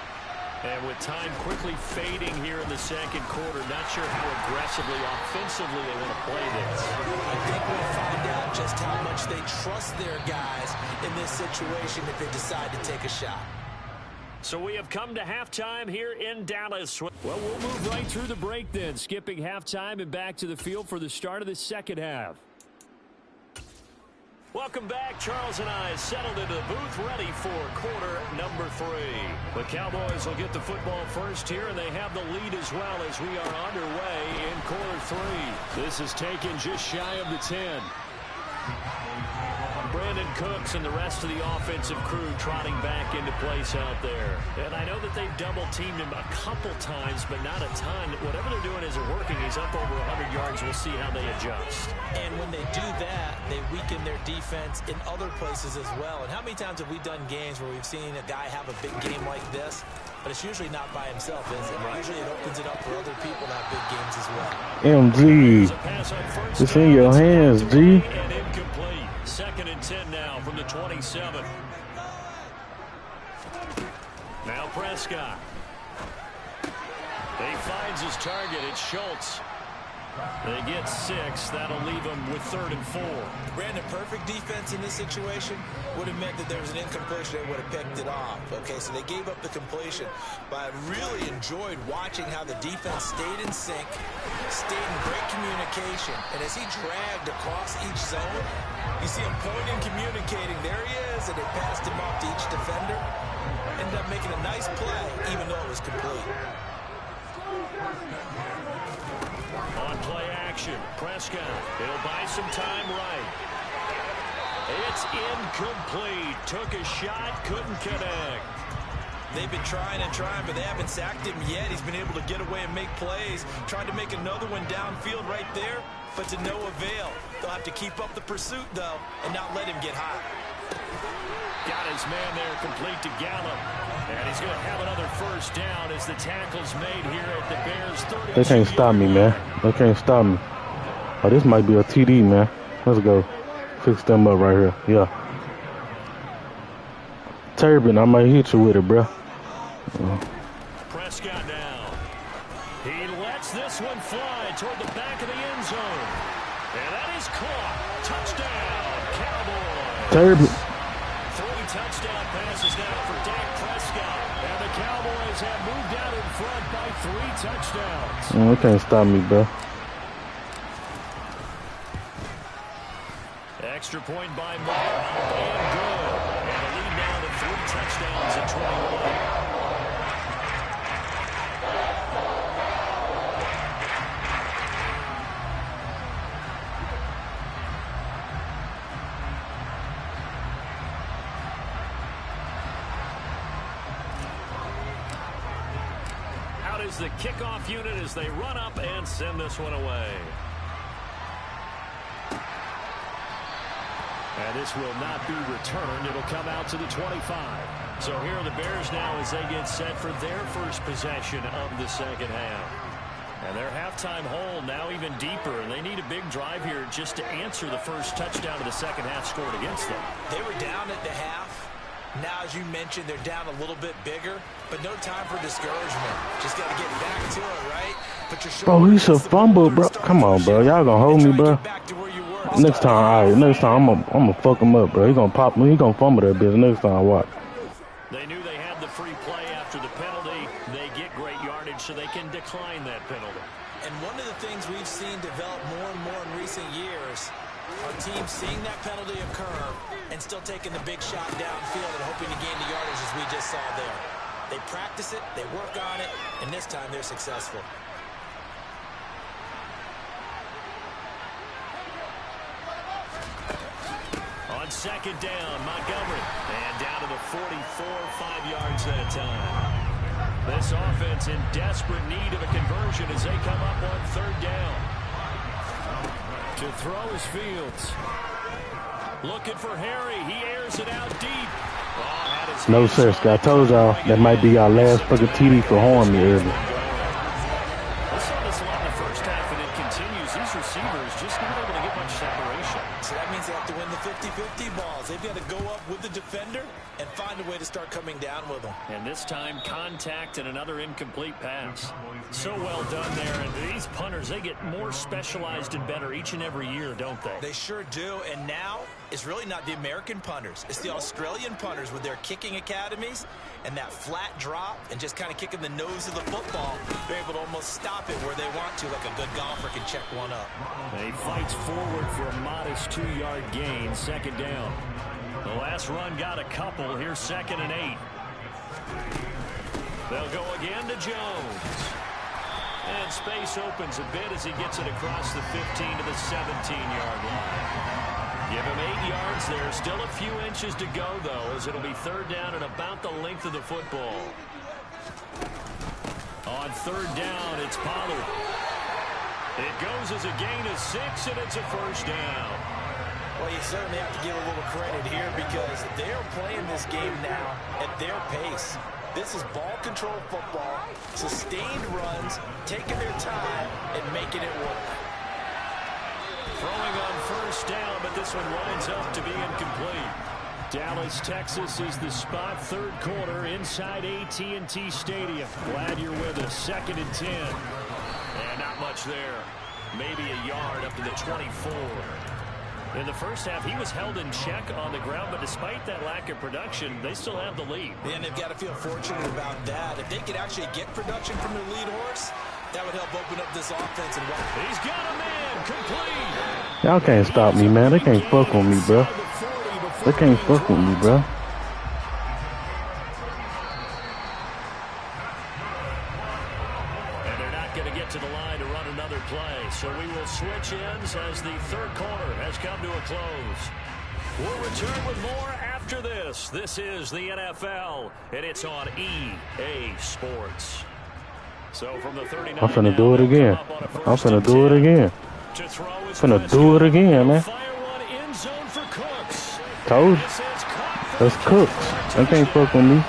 And with time quickly fading here in the second quarter, not sure how aggressively, offensively they want to play this. I think we'll find out just how much they trust their guys in this situation if they decide to take a shot. So we have come to halftime here in Dallas. Well, we'll move right through the break then, skipping halftime and back to the field for the start of the second half. Welcome back. Charles and I settled into the booth ready for quarter number 3. The Cowboys will get the football first here, and they have the lead as well as we are underway in quarter 3. This is taken just shy of the 10. Brandon Cooks and the rest of the offensive crew trotting back into place out there. And I know that they've double-teamed him a couple times, but not a ton. Whatever they're doing isn't working. He's up over 100 yards. We'll see how they adjust. And when they do that, they weaken their defense in other places as well. And how many times have we done games where we've seen a guy have a big game like this, but it's usually not by himself, is it? Right. Usually it opens it up for other people to have big games as well. MG, it's in your hands, G. And incomplete. 2nd and 10 now from the 27. Now Prescott. He finds his target. It's Schultz. They get 6. That'll leave them with 3rd and 4. Brandon, perfect defense in this situation would have meant that there was an incompletion. They would have picked it off. Okay, so they gave up the completion. But I really enjoyed watching how the defense stayed in sync, stayed in great communication. And as he dragged across each zone, you see him pointing, communicating. There he is, and they passed him off to each defender. Ended up making a nice play, even though it was complete. On play action, Prescott. He'll buy some time right. It's incomplete. Took a shot, couldn't connect. They've been trying and trying, but they haven't sacked him yet. He's been able to get away and make plays. Tried to make another one downfield right there, but to no avail. They'll have to keep up the pursuit, though, and not let him get hot. Got his man there, complete to Gallup. And he's going to have another first down as the tackle's made here at the Bears' 32. They can't stop me, man. They can't stop me. Oh, this might be a TD, man. Let's go. Fix them up right here. Yeah. Turbin, I might hit you with it, bro. Prescott now. He lets this one fly toward the back of the end zone. And that is caught. Touchdown, Cowboys. Turbin. 3 touchdown passes now for Dak Prescott. And the Cowboys have moved out in front by 3 touchdowns. They can't stop me, bro. Extra point by Moore. And good. And the lead now to 3 touchdowns at 21. The kickoff unit as they run up and send this one away. And this will not be returned. It'll come out to the 25. So here are the Bears now as they get set for their first possession of the second half. And their halftime hole now even deeper, and they need a big drive here just to answer the first touchdown of the second half scored against them. They were down at the half. Now, as you mentioned, they're down a little bit bigger, but no time for discouragement. Just got to get back to it, right? Put your Bro, he's a fumble, bro. Come on, bro. Y'all gonna hold me, bro. Next time, all right. Next time, I'm gonna fuck him up, bro. He gonna pop me. He gonna fumble that bitch next time. Watch. They knew they had the free play after the penalty. They get great yardage, so they can decline that penalty. And one of the things we've seen develop more and more in recent years are teams seeing that penalty occur and still taking the big shot downfield and hoping to gain the yardage as we just saw there. They practice it, they work on it, and this time they're successful. On second down, Montgomery. And down to the 44, 5 yards that time. This offense in desperate need of a conversion as they come up on third down. To throw is Fields. Looking for Harry. He airs it out deep. No, sir, Scott. I told y'all that might be our last fucking TD for harm me earlier. I saw this a lot in the first half, and it continues. These receivers just not able to get much separation. So that means they have to win the 50-50 balls. They've got to go up with the defender and find a way to start coming down with them. And this time, contact and another incomplete pass. So well done there. And these punters, they get more specialized and better each and every year, don't they? They sure do. And now, it's really not the American punters. It's the Australian punters with their kicking academies and that flat drop and just kind of kicking the nose of the football. They're able to almost stop it where they want to, like a good golfer can check one up. And he fights forward for a modest 2-yard gain, second down. The last run got a couple. Here's 2nd and 8. They'll go again to Jones. And space opens a bit as he gets it across the 15 to the 17-yard line. Give him 8 yards there. Still a few inches to go, though, as it'll be third down and about the length of the football. On third down, it's Pollard. It goes as a gain of 6, and it's a first down. Well, you certainly have to give a little credit here because they're playing this game now at their pace. This is ball control football, sustained runs, taking their time, and making it work. Throwing on first down, but this one winds up to be incomplete. Dallas, Texas is the spot, third quarter inside AT&T Stadium. Glad you're with us. 2nd and 10. And not much there. maybe a yard up to the 24. In the first half, he was held in check on the ground, but despite that lack of production, they still have the lead. And they've got to feel fortunate about that. If they could actually get production from their lead horse, that would help open up this offense. And he's got a man complete. Y'all can't stop me, man. They can't fuck with me, bro. They can't fuck with me, bro. To the line to run another play. So we will switch ends as the third quarter has come to a close. We'll return with more after this. This is the NFL, and it's on EA Sports. So from the 39, I'm finna do it again. I'm finna do it again. Finna do it again, man. Told you. That's Cooks. They can't fuck with me.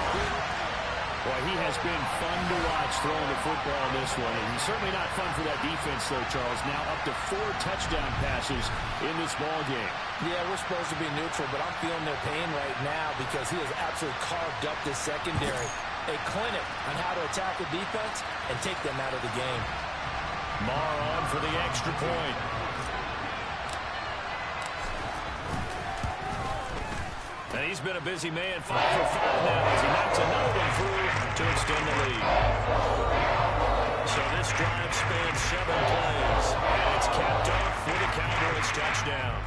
Certainly not fun for that defense, though, Charles. Now up to 4 touchdown passes in this ball game. Yeah, we're supposed to be neutral, but I'm feeling their pain right now because he has absolutely carved up this secondary. A clinic on how to attack a defense and take them out of the game. Marr on for the extra point. And he's been a busy man, 5 for 5 now as he knocks another one through to extend the lead. So this drive spans 7 plays, and it's capped off with a Cowboys touchdown.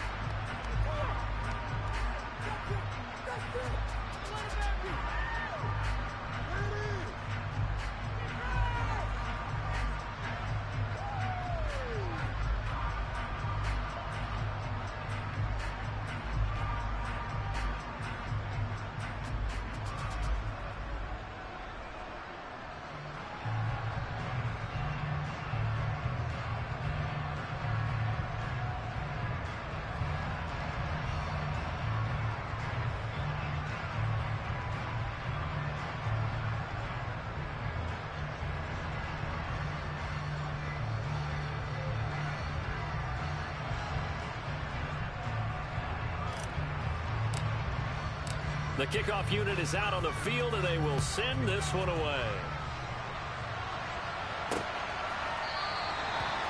The kickoff unit is out on the field, and they will send this one away.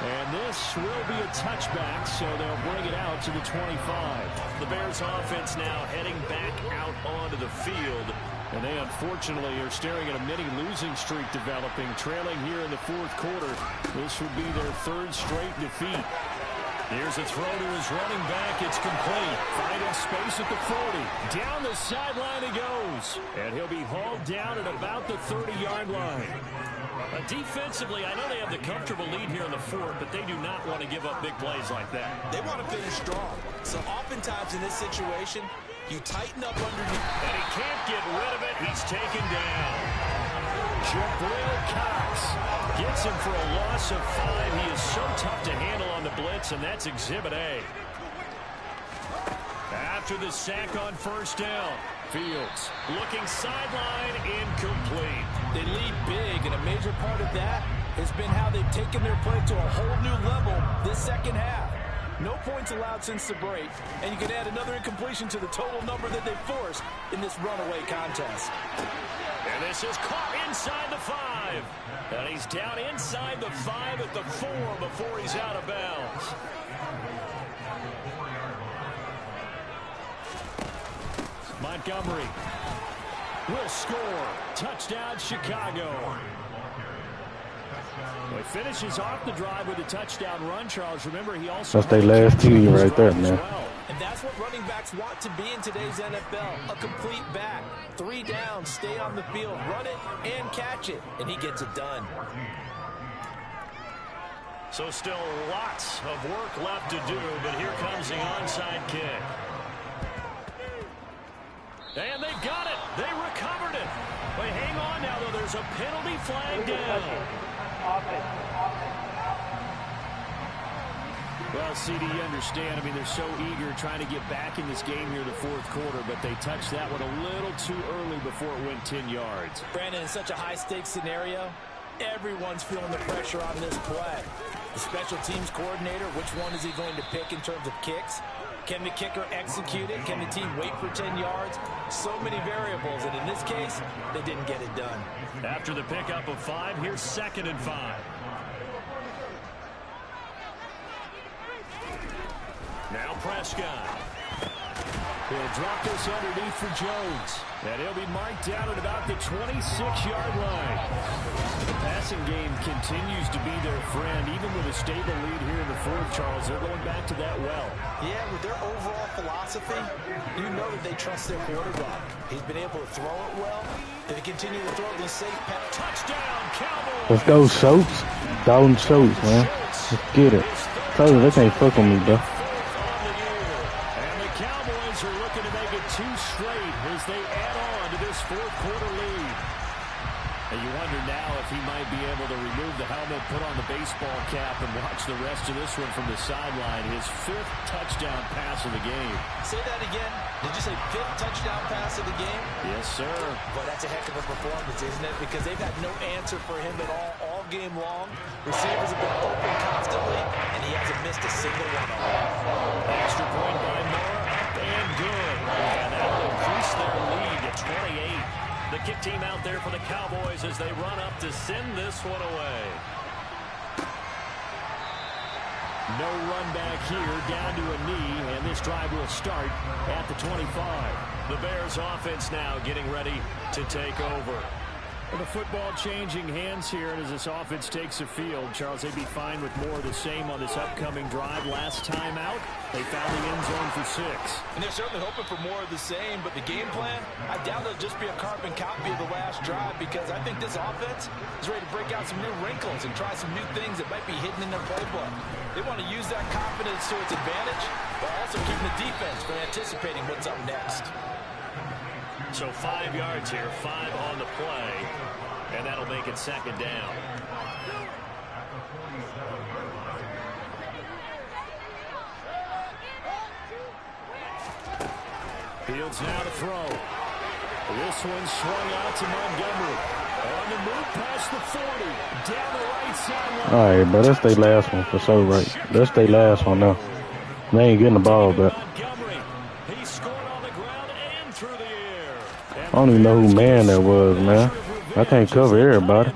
And this will be a touchback, so they'll bring it out to the 25. The Bears offense now heading back out onto the field. And they unfortunately are staring at a mini losing streak developing, trailing here in the fourth quarter. This would be their 3rd straight defeat. Here's a throw to his running back. It's complete. Finding space at the 40. Down the sideline he goes. And he'll be hauled down at about the 30-yard line. Defensively, I know they have the comfortable lead here in the fourth, but they do not want to give up big plays like that. They want to finish strong. So oftentimes in this situation, you tighten up underneath. And he can't get rid of it. He's taken down. Jabril Cox gets him for a loss of 5. He is so tough to handle on the blitz, and that's Exhibit A. After the sack on first down, Fields looking sideline, incomplete. They lead big, and a major part of that has been how they've taken their play to a whole new level this second half. No points allowed since the break, and you can add another incompletion to the total number that they forced in this runaway contest. And this is caught inside the 5. And he's down inside the 5 at the 4 before he's out of bounds. Montgomery will score. Touchdown, Chicago. Well, he finishes off the drive with a touchdown run, Charles. Remember, he also... That's their last TD right there, man. And that's what running backs want to be in today's NFL. A complete back. 3 downs, stay on the field, run it, and catch it. And he gets it done. So still lots of work left to do, but here comes the onside kick. And they got it. They recovered it. But hang on now, though. There's a penalty flag down. Well, CD, you understand. I mean, they're so eager trying to get back in this game here in the fourth quarter, but they touched that one a little too early before it went 10 yards. Brandon, in such a high-stakes scenario, everyone's feeling the pressure on this play. The special teams coordinator, which one is he going to pick in terms of kicks? Can the kicker execute it? Can the team wait for 10 yards? So many variables, and in this case, they didn't get it done. After the pickup of 5, here's 2nd and 5. Now Prescott. He'll drop this underneath for Jones. And he'll be marked down at about the 26-yard line. The passing game continues to be their friend, even with a stable lead here in the fourth, Charles. They're going back to that well. Yeah, with their overall philosophy, you know that they trust their quarterback. He's been able to throw it well. They continue to throw these safe passes. Touchdown, Cowboys! Let's go, Schultz. Dalton Schultz, man. Let's get it. Tell you, they can't fuck with me, bro. And the Cowboys are looking to make it 2 straight as they add on to this fourth-quarter lead. And you wonder now if he might be able to remove the helmet, put on the baseball cap, and watch the rest of this one from the sideline. His 5th touchdown pass of the game. Say that again. Did you say 5th touchdown pass of the game? Yes, sir. Well, that's a heck of a performance, isn't it? Because they've had no answer for him at all game long. Receivers have been open constantly, and he hasn't missed a single one of them. Extra point by Moore, up and good. And that will increase their lead to 28. The kick team out there for the Cowboys as they run up to send this one away. No run back here, down to a knee, and this drive will start at the 25. The Bears offense now getting ready to take over. And the football changing hands here, and as this offense takes the field, Charles, they'd be fine with more of the same on this upcoming drive. Last time out, they found the end zone for 6. And they're certainly hoping for more of the same, but the game plan, I doubt it'll just be a carbon copy of the last drive, because I think this offense is ready to break out some new wrinkles and try some new things that might be hidden in their playbook. They want to use that confidence to its advantage, while also keeping the defense from anticipating what's up next. So 5 yards here, 5 on the play, and that'll make it 2nd down. Fields now to throw. This one swung out to Montgomery. On the move past the 40, down the right sideline. All right, but that's their last one for sure, right? That's their last one now. They ain't getting the ball back. He scored on the ground and through the air. I don't even know who man that was, man. I can't cover everybody.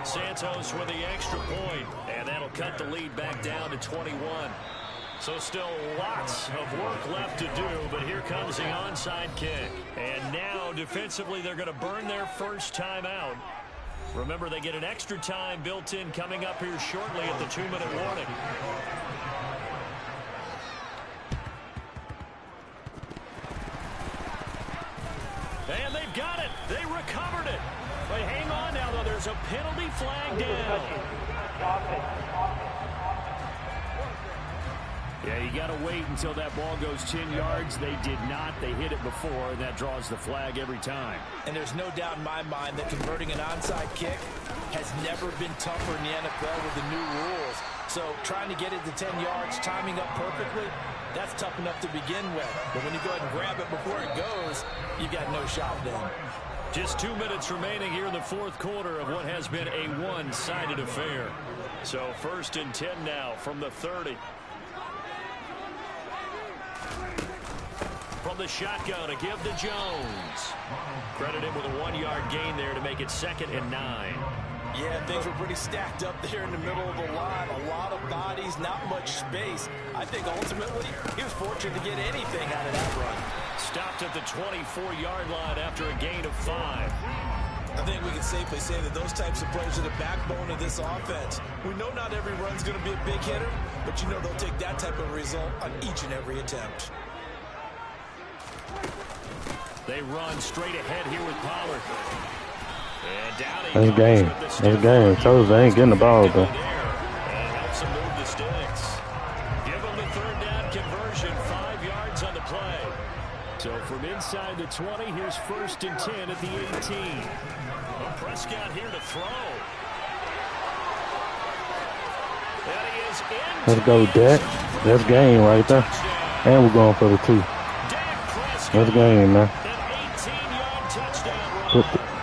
Santos with the extra point, and that'll cut the lead back down to 21. So still lots of work left to do, but here comes the onside kick. And now defensively they're going to burn their first time out. Remember, they get an extra time built in coming up here shortly at the 2-minute warning. And they've got it. They recovered it. But hang on now, though. There's a penalty flag down. Yeah, you got to wait until that ball goes 10 yards. They did not. They hit it before, and that draws the flag every time. And there's no doubt in my mind that converting an onside kick has never been tougher in the NFL with the new rules. So trying to get it to 10 yards, timing up perfectly, that's tough enough to begin with. But when you go ahead and grab it before it goes, you got no shot then. Just 2 minutes remaining here in the fourth quarter of what has been a one-sided affair. So 1st and 10 now from the 30. From the shotgun to give to Jones. Credit him with a 1-yard gain there to make it 2nd and 9. Yeah, things were pretty stacked up there in the middle of the line. A lot of bodies, not much space. I think ultimately he was fortunate to get anything out of that run. Stopped at the 24-yard line after a gain of 5. I think we can safely say that those types of plays are the backbone of this offense. We know not every run's going to be a big hitter, but you know they'll take that type of result on each and every attempt. They run straight ahead here with Pollard. And down he That's game. That's game. Toes, they ain't getting the ball, though. And helps him move the sticks. Give him the 3rd down conversion. 5 yards on the play. So from inside the 20, here's 1st and 10 at the 18. Prescott here to throw. And he is in. Let's go, Dak. That's game right there. And we're going for the 2. That's game, man.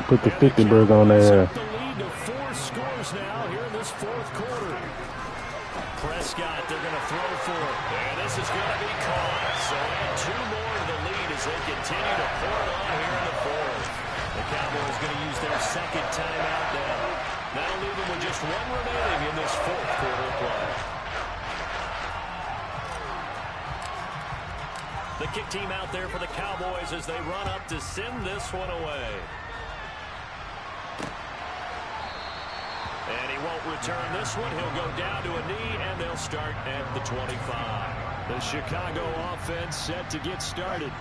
Put the 50 bird on there. The lead to 4 scores now here in this fourth quarter. Prescott, they're going to throw for it. And this is going to be caught. So add 2 more to the lead as they continue to pour it on here in the fourth. The Cowboys going to use their 2nd timeout now. That'll leave them with just 1 remaining in this fourth quarter play. The kick team out there for the Cowboys as they run up to send this one away. And he won't return this one. He'll go down to a knee, and they'll start at the 25. The Chicago offense set to get started.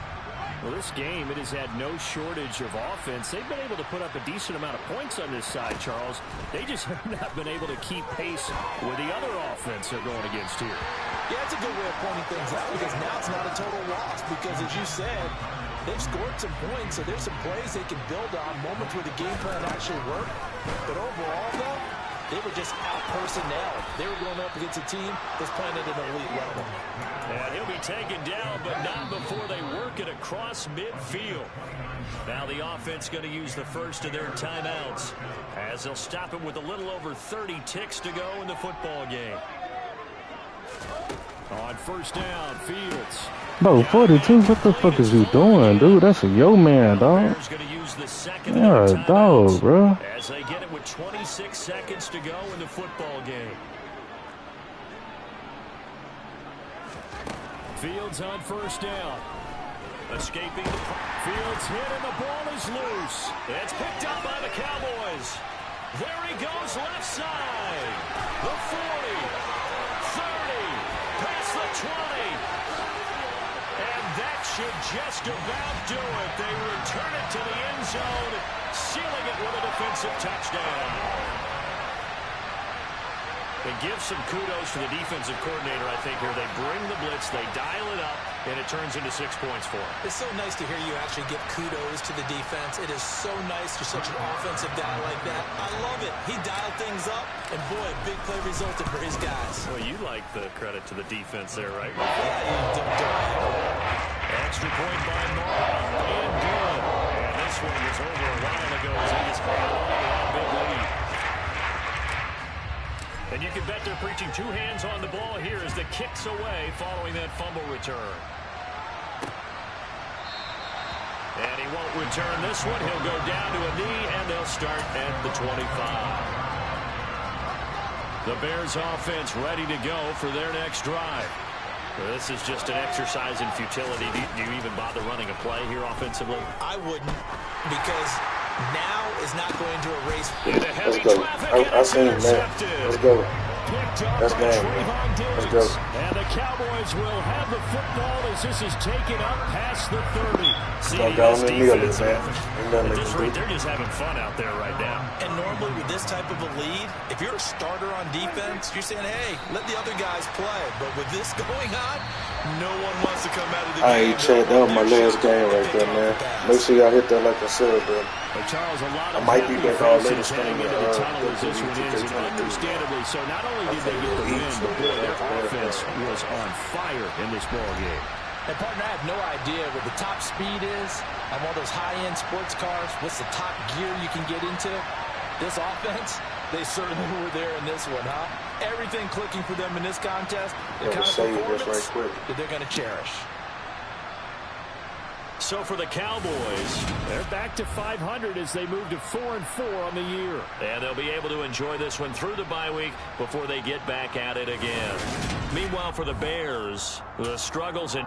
Well, this game, it has had no shortage of offense. They've been able to put up a decent amount of points on this side, Charles. They just have not been able to keep pace with the other offense they're going against here. Yeah, it's a good way of pointing things out because now it's not a total loss because, as you said, they've scored some points, so there's some plays they can build on, moments where the game plan actually worked. But overall, though, they were just out-personnel. They were going up against a team that's playing at an elite level. And he'll be taken down, but not before they work it across midfield. Now the offense going to use the first of their timeouts as they'll stop him with a little over 30 ticks to go in the football game. On first down, Fields. Bro, 42, what the fuck is you doing, dude? That's a yo man, dog. Yeah, dog, bro. As they get it with 26 seconds to go in the football game. Fields on first down. Escaping. Fields hit and the ball is loose. It's picked up by the Cowboys. There he goes left side. The 40, 30, past the 20. And that should just about do it. They return it to the end zone, sealing it with a defensive touchdown. And give some kudos to the defensive coordinator, I think, here. They bring the blitz, they dial it up, and it turns into 6 points for them. It's so nice to hear you actually give kudos to the defense. It is so nice for such an offensive guy like that. I love it. He dialed things up, and boy, a big play resulted for his guys. Well, you like the credit to the defense there, right? Yeah, you don't. Extra point by Marr, and good. And this one was over a while ago as he just held on to that big lead. And you can bet they're preaching two hands on the ball here as the kick's away following that fumble return. And he won't return this one. He'll go down to a knee, and they'll start at the 25. The Bears offense ready to go for their next drive. Well, this is just an exercise in futility. Do you even bother running a play here offensively? I wouldn't, because now is not going to erase. Let's go. I seen him, man. Let's go. That's game, man. Let's go. And the Cowboys will have the football as this is taken up past the 30. Don't go in the middle, man. At this rate, they're just having fun out there right now. And normally with this type of a lead, if you're a starter on defense, you're saying, hey, let the other guys play. But with this going on, no one wants to come out of the game. Hey, Chad, that was my last game right there, man. Make sure y'all hit that like I said, bro. Charles, a lot of I might be back all later heading into the tunnel as this one is, and understandably so. Not only did they get the win, but boy, their offense was on fire in this ball game. And partner, I have no idea what the top speed is on one of those high-end sports cars. What's the top gear you can get into? This offense, they certainly were there in this one, huh? Everything clicking for them in this contest. The kind of performance that they're going to cherish. So for the Cowboys, they're back to 500 as they move to 4-4 on the year. And they'll be able to enjoy this one through the bye week before they get back at it again. Meanwhile, for the Bears, the struggles in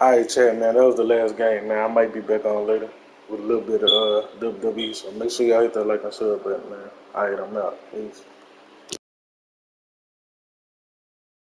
All right, Chad, man, that was the last game, man. I might be back on later with a little bit of WWE, so make sure y'all hit that like and sub button, man. All right, I'm out. Peace.